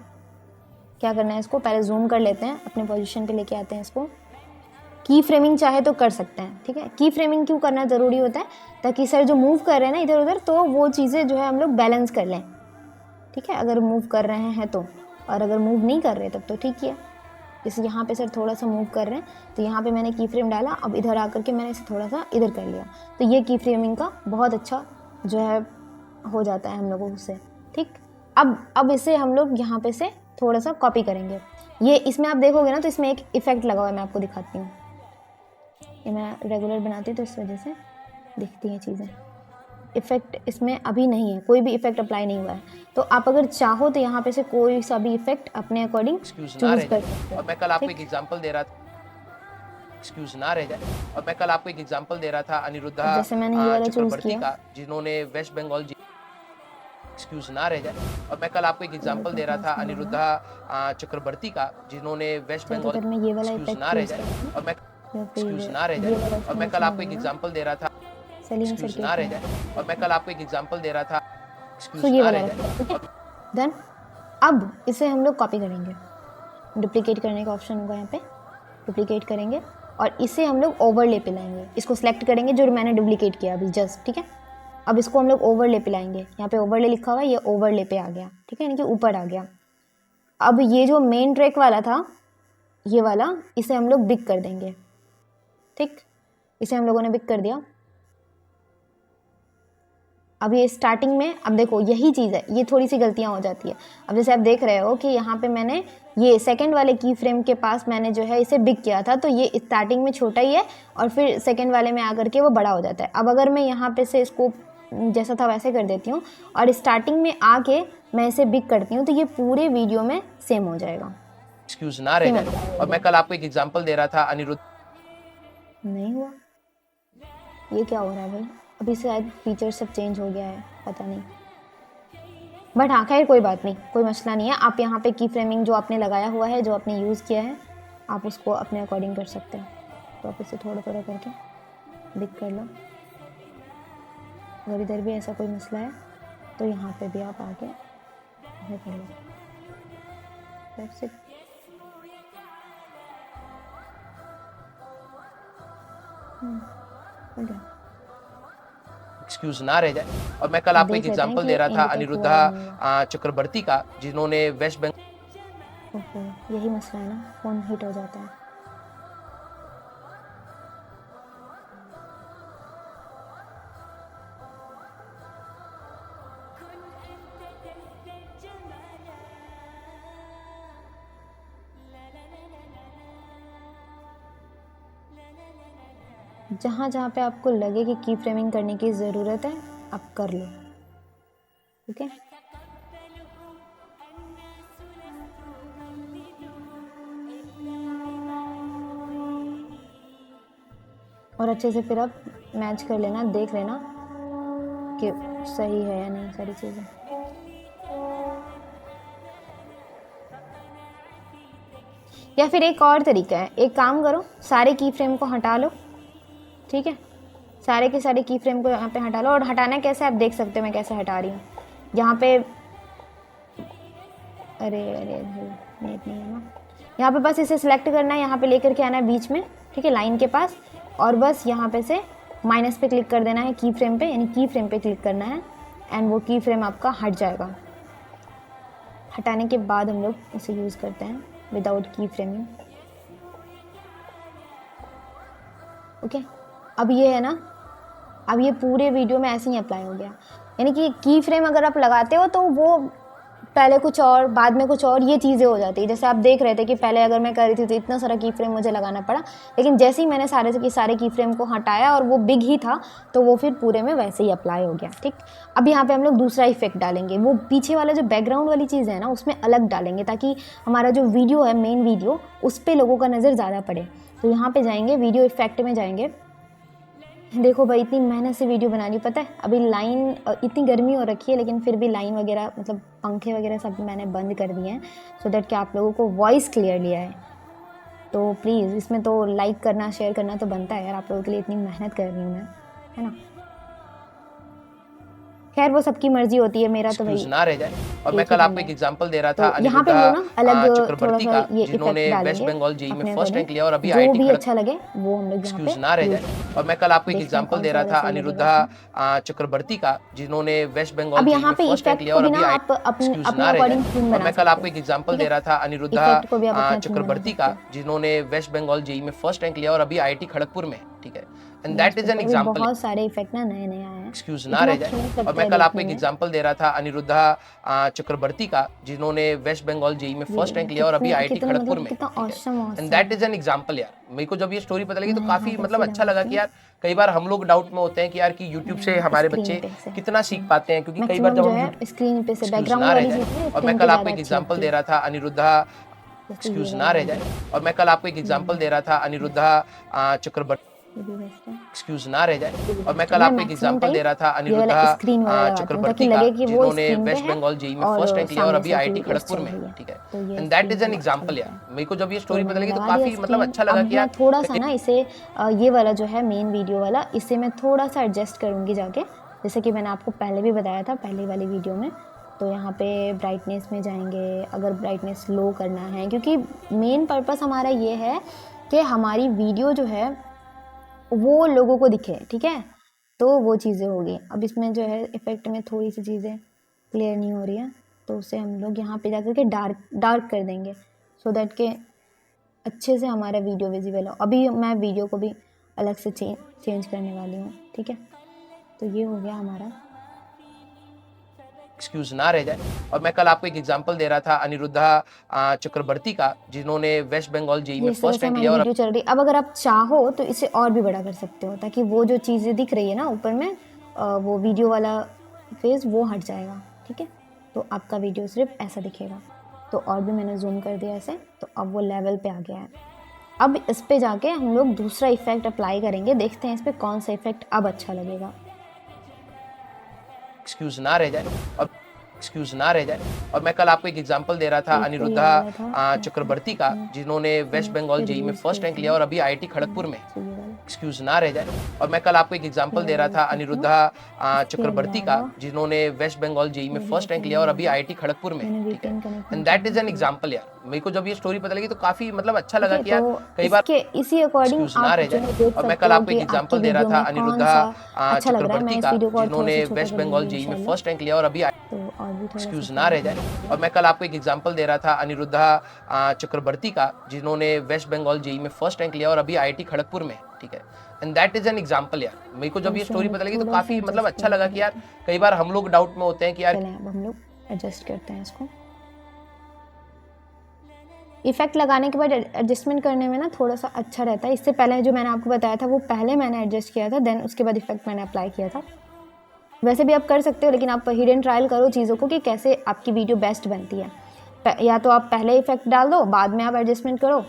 क्या करना है, इसको पहले जूम कर लेते हैं, अपने पोजीशन पे लेके आते हैं इसको। की फ्रेमिंग चाहे तो कर सकते हैं, ठीक है। की फ्रेमिंग क्यों करना ज़रूरी होता है, ताकि सर जो मूव कर रहे हैं ना इधर उधर, तो वो चीज़ें जो है हम लोग बैलेंस कर लें, ठीक है, अगर मूव कर रहे हैं तो। और अगर मूव नहीं कर रहे तब तो ठीक ही है। जैसे यहाँ पे सर थोड़ा सा मूव कर रहे हैं तो यहाँ पे मैंने की फ्रेम डाला, अब इधर आकर के मैंने इसे थोड़ा सा इधर कर लिया, तो ये की फ्रेमिंग का बहुत अच्छा जो है हो जाता है हम लोगों से। ठीक, अब इसे हम लोग यहाँ पे से थोड़ा सा कॉपी करेंगे। ये इसमें आप देखोगे ना तो इसमें एक इफेक्ट लगा हुआ है, मैं आपको दिखाती हूँ। ये मैं रेगुलर बनाती हूँ तो इस वजह से दिखती हैं चीज़ें। इफेक्ट इसमें अभी नहीं है, कोई भी इफेक्ट अप्लाई नहीं हुआ है, तो आप अगर चाहो तो यहाँ पे से कोई सा भी इफेक्ट अपने अकॉर्डिंग चूज कर सकते हो। और मैं कल आपको एक एग्जांपल दे रहा था, एक्सक्यूज ना रह जाए, और मैं कल आपको एक एग्जांपल दे रहा था अनिरुद्धा जैसे मैंने ये वाला चूज चक्रवर्ती किया, का, जिन्होंने वेस्ट बंगाल एक्सक्यूज ना रह जाए, और मैं कल आपको एक एग्जांपल दे रहा था अनिरुद्धा चक्रवर्ती का, जिन्होंने वेस्ट बंगाल अगर मैं ये वाला एक्सक्यूज इफेक्ट ना रह यूज जाए, करती हूँ और मैं या एक्सक्यूज फिर ना रह ये जाए, वाला और मैं कल आपको एक एग्जांपल दे रहा था सलीम एक्सक्यूज सर ना रह जाए, और मैं कल आपको एक एग्जांपल दे रहा था तो एक्सक्यूज ये ना वाला रह रखते हैं, जाए। ठीक है। देन अब इसे हम लोग कॉपी करेंगे, डुप्लीकेट करने का ऑप्शन होगा यहाँ पे, डुप्लीकेट करेंगे और इसे हम लोग ओवरले पे लाएंगे। इसको सिलेक्ट करेंगे जो मैंने डुप्लीकेट किया अभी जस्ट, ठीक है। अब इसको हम लोग ओवरले पे लाएंगे, यहाँ पे ओवरले लिखा हुआ है, ये ओवरले पे आ गया, ठीक है, यानी कि ऊपर आ गया। अब ये जो मेन ट्रैक वाला था ये वाला, इसे हम लोग बिग कर देंगे, ठीक, इसे हम लोगों ने बिग कर दिया। अब ये स्टार्टिंग में, अब देखो यही चीज़ है, ये थोड़ी सी गलतियाँ हो जाती है। अब जैसे आप देख रहे हो कि यहाँ पे मैंने ये सेकंड वाले की फ्रेम के पास मैंने जो है इसे बिग किया था, तो ये स्टार्टिंग में छोटा ही है और फिर सेकंड वाले में आकर के वो बड़ा हो जाता है। अब अगर मैं यहाँ पे से इसको जैसा था वैसे कर देती हूँ और स्टार्टिंग में आके मैं इसे बिग करती हूँ तो ये पूरे वीडियो में सेम हो जाएगा। एक्सक्यूज ना रह जाए, और मैं कल आपको एक एग्जांपल दे रहा था अनिरुद्ध, नहीं हुआ, ये क्या हो रहा है भाई? अभी शायद फीचर सब चेंज हो गया है, पता नहीं, बट हाँ खैर कोई बात नहीं, कोई मसला नहीं है। आप यहाँ पे की फ्रेमिंग जो आपने लगाया हुआ है, जो आपने यूज़ किया है, आप उसको अपने अकॉर्डिंग कर सकते हैं। तो आप इसे थोड़ा थोड़ा करके बिग कर लो। अगर इधर भी ऐसा कोई मसला है तो यहाँ पे भी आप आके ऐसे कर लो। That's it। हो गया। एक्सक्यूज ना रह जाए, और मैं कल आपको एक एग्जांपल दे रहा था अनिरुद्धा चक्रवर्ती का, जिन्होंने वेस्ट बंगाल, ओके यही मसला है ना, फ़ोन हिट हो जाता है। जहाँ जहाँ पे आपको लगे कि की फ्रेमिंग करने की ज़रूरत है आप कर लो, ठीक है। और अच्छे से फिर आप मैच कर लेना, देख लेना कि सही है या नहीं सारी चीज़ें। या फिर एक और तरीका है, एक काम करो, सारे की फ्रेम को हटा लो, ठीक है, सारे के सारे की फ्रेम को यहाँ पे हटा लो। और हटाना कैसे आप देख सकते हो मैं कैसे हटा रही हूँ। यहाँ पे अरे नेट नहीं है ना, यहाँ पे बस इसे सिलेक्ट करना है, यहाँ पे लेकर के आना है बीच में, ठीक है, लाइन के पास, और बस यहाँ पे से माइनस पे क्लिक कर देना है की फ्रेम पे, यानी की फ्रेम पे क्लिक करना है एंड वो की फ्रेम आपका हट जाएगा। हटाने के बाद हम लोग इसे यूज़ करते हैं विदाउट की फ्रेमिंग, ओके। अब ये है ना, अब ये पूरे वीडियो में ऐसे ही अप्लाई हो गया, यानी कि की फ्रेम अगर आप लगाते हो तो वो पहले कुछ और बाद में कुछ और ये चीज़ें हो जाती है। जैसे आप देख रहे थे कि पहले अगर मैं कर रही थी तो इतना सारा की फ्रेम मुझे लगाना पड़ा, लेकिन जैसे ही मैंने सारे की फ्रेम को हटाया और वो बिग ही था तो वो फिर पूरे में वैसे ही अप्लाई हो गया, ठीक। अब यहाँ पे हम लोग दूसरा इफेक्ट डालेंगे, वो पीछे वाला जो बैकग्राउंड वाली चीज़ है ना उसमें अलग डालेंगे ताकि हमारा जो वीडियो है मेन वीडियो उस पर लोगों का नज़र ज़्यादा पड़े। तो यहाँ पर जाएंगे, वीडियो इफेक्ट में जाएंगे। देखो भाई इतनी मेहनत से वीडियो बना रही, पता है अभी लाइन, इतनी गर्मी हो रखी है लेकिन फिर भी लाइन वगैरह मतलब पंखे वगैरह सब मैंने बंद कर दिए हैं सो दैट कि आप लोगों को वॉइस क्लियरली आए। तो प्लीज़ इसमें तो लाइक करना शेयर करना तो बनता है यार, आप लोगों के लिए इतनी मेहनत कर रही हूँ मैं, है ना। खैर वो सबकी मर्जी होती है, मेरा तो भाई एक्सक्यूज ना रह जाए। और मैं एक ही कल आपको बंदा एक है। एग्जांपल दे रहा था तो यहाँ पे हम लोग ना अलग थोड़ा चक्रवर्ती सा का, ये इफेक्ट जिन्होंने वेस्ट डालेंगे बंगाल जेईई में अपने फर्स्ट रैंक अकॉर्डिंग, लिया और अभी जो आईआईटी भी खड़गपुर अच्छा लगे वो हम लोग यहाँ पे एक्सक्यूज ना रह यूज जाए। करेंगे। और मैं कल आपको एक देखते हैं एग्जांपल कौन दे सा रहा वाला था सही लगेगा अनिरुद्धा इसमें। चक्रवर्ती का, जिन्होंने वेस्ट बंगाल अब जेईई यहाँ में पे फर्स्ट रैंक इफेक्ट लिया को और भी अभी ना आई आप अपने एक्सक्यूज अपने ना रह जाए। अकॉर्डिंग थीम और बना मैं कल सकते आपको हो, एक एग्जांपल ठीक दे है। रहा था अनिरुद्धा इफेक्ट को भी आप अपना थीम बना चक्रवर्ती सकते का, हो। जिन्होंने वेस्ट बंगाल जेईई में फर्स्ट रैंक लिया और अभी आईआईटी खड़गपुर में, ठीक है। एंड दैट इज यूट्यूब एन पर भी एग्जांपल, बहुत सारे इफेक्ट ना नए नए आए हैं, एक्सक्यूज ना इतना रह अच्छा जाए। नहीं और लगता मैं है कल आपको देखने एक में। एग्जांपल दे रहा था अनिरुद्धा चक्रवर्ती का, जिन्होंने वेस्ट बंगाल जेईई में फर्स्ट रैंक लिया और अभी कितने आईआईटी कितना खड़गपुर मतलब में, कितना ठीक है। औसम एंड औसम दैट है। इज एन एग्जांपल यार। मेरे को जब ये स्टोरी पता लगी तो मैं यहाँ काफी पे मतलब ऐसे अच्छा लगा लगाती कि हूँ, यार कई बार हम लोग डाउट में होते हैं कि यार कि यूट्यूब मैं से यहाँ पे हमारे स्क्रीन बच्चे पे से कितना सीख पाते हैं, क्योंकि कई बार मैक्सिमम जब जो हम है यूट्यूब स्क्रीन पे से एक्सक्यूज बैकग्राउंड ना रह वाली जाए। चीज़ है और मैं स्क्रीन पे कल आपको ज़्यादा एक अच्छी एग्जांपल लगती दे है, रहा था अनिरुद्धा जैसे ये एक्सक्यूज वाला ना रह हो जाए। गया, और मैं कल आपको एक ये एग्जांपल वाला, दे रहा था अनिरुद्धा चक्रवर्ती ये भी बेस्ट है। एक्सक्यूज ना रह जाए। और मैं कल मैं आपको एक मैक्सिमम एग्जांपल टाइम दे रहा था ये वाला अनिरुद्धा स्क्रीन वाला लगाती हूँ ताकि चक्रवर्ती का, लगे कि वो जिन्होंने स्क्रीन पे वेस्ट है बंगाल जेईई में और फर्स्ट रैंक लिया और सामने अभी से आईआईटी वीडियोस खड़गपुर चल में, रही है, ठीक है। तो ये and that screen is an वाला अच्छा एग्जांपल लगता यार। है। मेरे को जब ये तो स्टोरी पता मैंने लगी तो लगा दिया काफी मतलब स्क्रीन। अच्छा अब लगा कि मैं यार थोड़ा सा ना इसे ये वाला जो है मेन वीडियो वाला, इसे मैं थोड़ा सा एडजस्ट करूँगी जाके, जैसे कि मैंने आपको पहले भी बताया था पहले वाली वीडियो में। तो यहाँ पे ब्राइटनेस में जाएंगे, अगर ब्राइटनेस लो करना है, क्योंकि मेन पर्पस हमारा ये है कि हमारी वीडियो जो है वो लोगों को दिखे, ठीक है। तो वो चीज़ें होगी। अब इसमें जो है इफ़ेक्ट में थोड़ी सी चीज़ें क्लियर नहीं हो रही है, तो उसे हम लोग यहाँ पे जाकर के डार्क डार्क कर देंगे, सो दैट के अच्छे से हमारा वीडियो विजिबल हो। अभी मैं वीडियो को भी अलग से चेंज करने वाली हूँ, ठीक है। तो ये हो गया हमारा। एक्सक्यूज ना रह जाए। और मैं कल आपको एक एग्जांपल दे रहा था अनिरुद्धा चक्रवर्ती का, जिन्होंने वेस्ट बंगाल जेईई ये में इस तरह फर्स्ट से रैंक हमारी लिया और वीडियो चल रही है। अब अगर आप चाहो तो इसे और भी बड़ा कर सकते हो, ताकि वो जो चीज़ें दिख रही है ना ऊपर में, वो वीडियो वाला फेस वो हट जाएगा, ठीक है। तो आपका वीडियो सिर्फ ऐसा दिखेगा। तो और भी मैंने जूम कर दिया ऐसे, तो अब वो लेवल पे आ गया है। अब इस पे जाके हम लोग दूसरा इफेक्ट अप्लाई करेंगे, देखते हैं इस पर कौन सा इफेक्ट अब अच्छा लगेगा। एक्सक्यूज ना रह जाए। और एक्सक्यूज ना रह जाए। और मैं कल आपको एक एग्जांपल दे रहा था एक तो ये वाला था, अनिरुद्धा चक्रवर्ती का, जिन्होंने वेस्ट बंगाल जेईई में रिव्यूज फर्स्ट रैंक लिया और अभी आईआईटी खड़गपुर में, तो ये वाला। एक्सक्यूज ना रह जाए। और मैं कल आपको एक एग्जांपल दे रहा था अनिरुद्धा चक्रवर्ती का, जिन्होंने वेस्ट बंगाल जेईई में फर्स्ट रैंक लिया और अभी आईआईटी खड़गपुर में, ठीक है। And that is an example यार। मेरे को जब ये स्टोरी पता लगी तो काफी मतलब अच्छा लगा कि यार तो कई बार इसके इसी अकॉर्डिंग एक्सक्यूज ना आप रह जो है जाए। देख और मैं सकते कल हो आपको एक कि आपकी एग्जांपल दे रहा वीडियो था में कौन अनिरुद्धा सा अच्छा लग रहा है। मैं चक्रवर्ती इस का, वीडियो को और थोड़ा जिन्होंने सा छोटा वेस्ट कर बंगाल दूंगी जेईई में इंशाल्लाह। फर्स्ट रैंक लिया और अभी तो और भी थोड़ा एक्सक्यूज सा ना रह जाए। और मैं कल आपको एक एग्जांपल दे रहा था अनिरुद्धा चक्रवर्ती का, जिन्होंने वेस्ट बंगाल जेईई में फर्स्ट रैंक लिया और अभी आईआईटी खड़गपुर में, ठीक है। And that is an example यार। मेरे को जब ये स्टोरी पता लगी तो थोड़ा सा काफी मतलब एडजस्ट अच्छा करना लगा कि यार पड़ेगा। कई बार हम लोग डाउट में होते हैं कि यार चलें अब हम लोग एडजस्ट करते हैं इसको। इफेक्ट लगाने के बाद एडजस्टमेंट करने में ना थोड़ा सा अच्छा रहता है। इससे पहले जो मैंने आपको बताया था वो पहले मैंने एडजस्ट किया था, देन उसके बाद इफेक्ट मैंने अप्लाई किया था। वैसे भी आप कर सकते हो, लेकिन आप हिडन ट्रायल करो चीज़ों को कि कैसे आपकी वीडियो बेस्ट बनती है। या तो आप पहले इफेक्ट डाल दो, बाद में आप एडजस्टमेंट करो,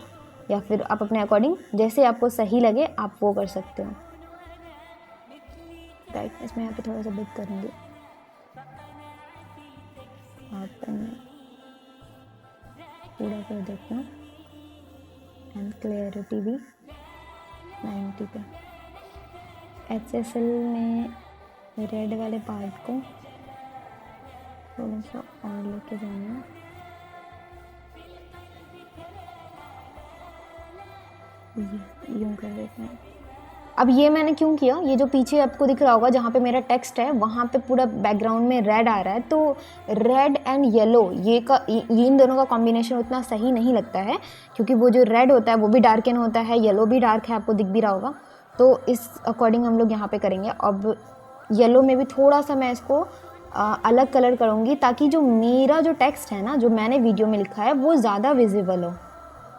या फिर आप अपने अकॉर्डिंग जैसे आपको सही लगे आप वो कर सकते हो। ब्राइटनेस में यहाँ पे थोड़ा सा बिग करूँगी, आप पूरा कर देती हूँ। एंड क्लियरिटी भी 90 पे। HSL में रेड वाले पार्ट को थोड़ा सा और लेके जाना है। यूँ कर देते हैं। अब ये मैंने क्यों किया, ये जो पीछे आपको दिख रहा होगा जहाँ पे मेरा टेक्स्ट है वहाँ पे पूरा बैकग्राउंड में रेड आ रहा है, तो रेड एंड येलो ये इन दोनों का कॉम्बिनेशन उतना सही नहीं लगता है, क्योंकि वो जो रेड होता है वो भी डार्कन होता है, येलो भी डार्क है, आपको दिख भी रहा होगा। तो इस अकॉर्डिंग हम लोग यहाँ पे करेंगे। अब येलो में भी थोड़ा सा मैं इसको अलग कलर करूँगी, ताकि जो मेरा जो टेक्स्ट है ना, जो मैंने वीडियो में लिखा है वो ज़्यादा विजिबल हो।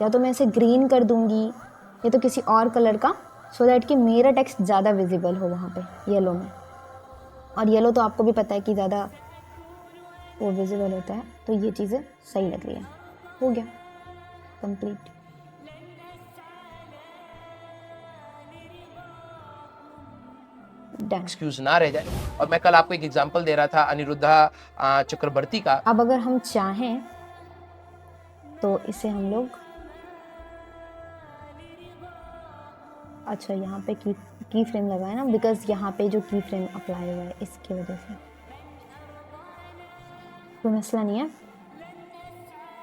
या तो मैं इसे ग्रीन कर दूँगी या तो किसी और कलर का, सो दैट कि मेरा टेक्स्ट ज़्यादा विजिबल हो वहाँ पे येलो में। और येलो तो आपको भी पता है कि ज़्यादा वो विजिबल होता है। तो ये चीज़ें सही लग रही है। हो गया कंप्लीट। डन। एक्सक्यूज ना रह जाए। और मैं कल आपको एक एग्जांपल दे रहा था अनिरुद्धा चक्रवर्ती का। अब अगर हम चाहें तो इसे हम लोग यहाँ पे की फ्रेम लगाए ना, बिकॉज यहाँ पे जो की फ्रेम अप्लाई हुआ है इसकी वजह से कोई मसला नहीं है,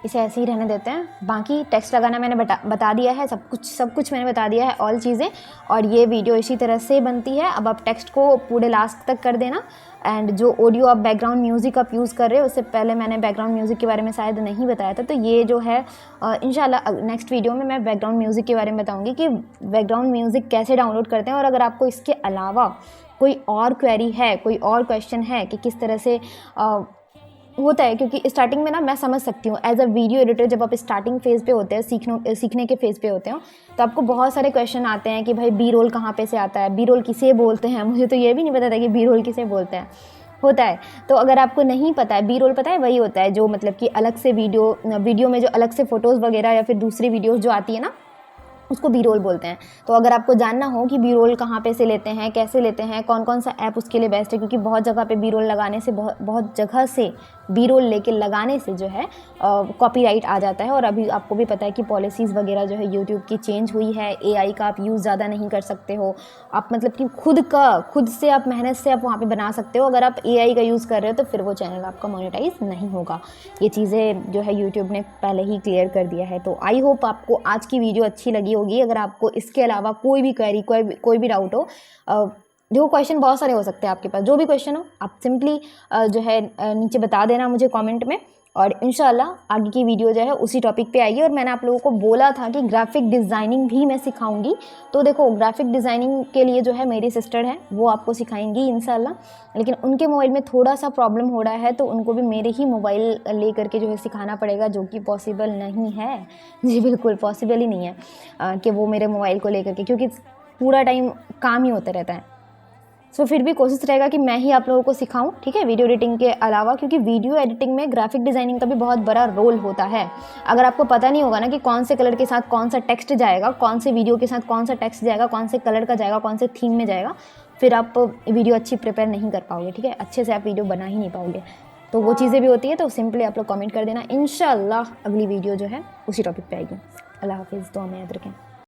इसे ऐसे ही रहने देते हैं। बाकी टेक्स्ट लगाना मैंने बता दिया है, सब कुछ मैंने बता दिया है, ऑल चीज़ें। और ये वीडियो इसी तरह से बनती है। अब आप टेक्स्ट को पूरे लास्ट तक कर देना। एंड जो ऑडियो आप बैकग्राउंड म्यूज़िक आप यूज़ कर रहे हो, उससे पहले मैंने बैकग्राउंड म्यूज़िक के बारे में शायद नहीं बताया था, तो ये जो है इंशाल्लाह नेक्स्ट वीडियो में मैं बैकग्राउंड म्यूज़िक के बारे में बताऊँगी कि बैकग्राउंड म्यूज़िक कैसे डाउनलोड करते हैं। और अगर आपको इसके अलावा कोई और क्वेरी है, कोई और क्वेश्चन है कि किस तरह से होता है, क्योंकि स्टार्टिंग में ना मैं समझ सकती हूँ एज अ वीडियो एडिटर, जब आप स्टार्टिंग फेज़ पे होते हैं, सीखने के फेज़ पे होते हो, तो आपको बहुत सारे क्वेश्चन आते हैं कि भाई बी रोल कहाँ पे से आता है, बी रोल किसे बोलते हैं। मुझे तो ये भी नहीं पता था कि बी रोल किसे बोलते हैं, होता है। तो अगर आपको नहीं पता है, बी रोल पता है वही होता है जो मतलब कि अलग से वीडियो में जो अलग से फ़ोटोज़ वगैरह या फिर दूसरी वीडियोज़ जो आती है ना, उसको बी रोल बोलते हैं। तो अगर आपको जानना हो कि बी रोल कहाँ पे से लेते हैं, कैसे लेते हैं, कौन कौन सा ऐप उसके लिए बेस्ट है, क्योंकि बहुत जगह पे बी रोल लगाने से बहुत जगह से बी रोल लेके लगाने से जो है कॉपीराइट आ जाता है। और अभी आपको भी पता है कि पॉलिसीज़ वगैरह जो है यूट्यूब की चेंज हुई है। एआई का आप यूज़ ज़्यादा नहीं कर सकते हो, आप मतलब कि खुद से आप मेहनत से आप वहाँ पे बना सकते हो। अगर आप एआई का यूज़ कर रहे हो तो फिर वो चैनल आपका मोनेटाइज नहीं होगा। ये चीज़ें जो है यूट्यूब ने पहले ही क्लियर कर दिया है। तो आई होप आपको आज की वीडियो अच्छी लगी होगी। अगर आपको इसके अलावा कोई भी क्वेरी, कोई भी डाउट हो, जो क्वेश्चन बहुत सारे हो सकते हैं आपके पास, जो भी क्वेश्चन हो आप सिंपली जो है नीचे बता देना मुझे कमेंट में। और इंशाल्लाह आगे की वीडियो जो है उसी टॉपिक पे आएगी। और मैंने आप लोगों को बोला था कि ग्राफिक डिज़ाइनिंग भी मैं सिखाऊंगी, तो देखो ग्राफिक डिज़ाइनिंग के लिए जो है मेरी सिस्टर है वो आपको सिखाएंगी इंशाल्लाह। लेकिन उनके मोबाइल में थोड़ा सा प्रॉब्लम हो रहा है, तो उनको भी मेरे ही मोबाइल ले करके जो है सिखाना पड़ेगा, जो कि पॉसिबल नहीं है। जी बिल्कुल पॉसिबल ही नहीं है कि वो मेरे मोबाइल को ले करके, क्योंकि पूरा टाइम काम ही होता रहता है। सो फिर भी कोशिश रहेगा कि मैं ही आप लोगों को सिखाऊं, ठीक है, वीडियो एडिटिंग के अलावा, क्योंकि वीडियो एडिटिंग में ग्राफिक डिज़ाइनिंग का भी बहुत बड़ा रोल होता है। अगर आपको पता नहीं होगा ना कि कौन से कलर के साथ कौन सा टेक्स्ट जाएगा, कौन से वीडियो के साथ कौन सा टेक्स्ट जाएगा, कौन से कलर का जाएगा, कौन से थीम में जाएगा, फिर आप वीडियो अच्छी प्रिपेयर नहीं कर पाओगे, ठीक है, अच्छे से आप वीडियो बना ही नहीं पाओगे। तो वो चीज़ें भी होती है। तो सिंपली आप लोग कमेंट कर देना, इंशाल्लाह अगली वीडियो जो है उसी टॉपिक पे आएगी। अल्लाह हाफिज़, दुआ में याद रखें।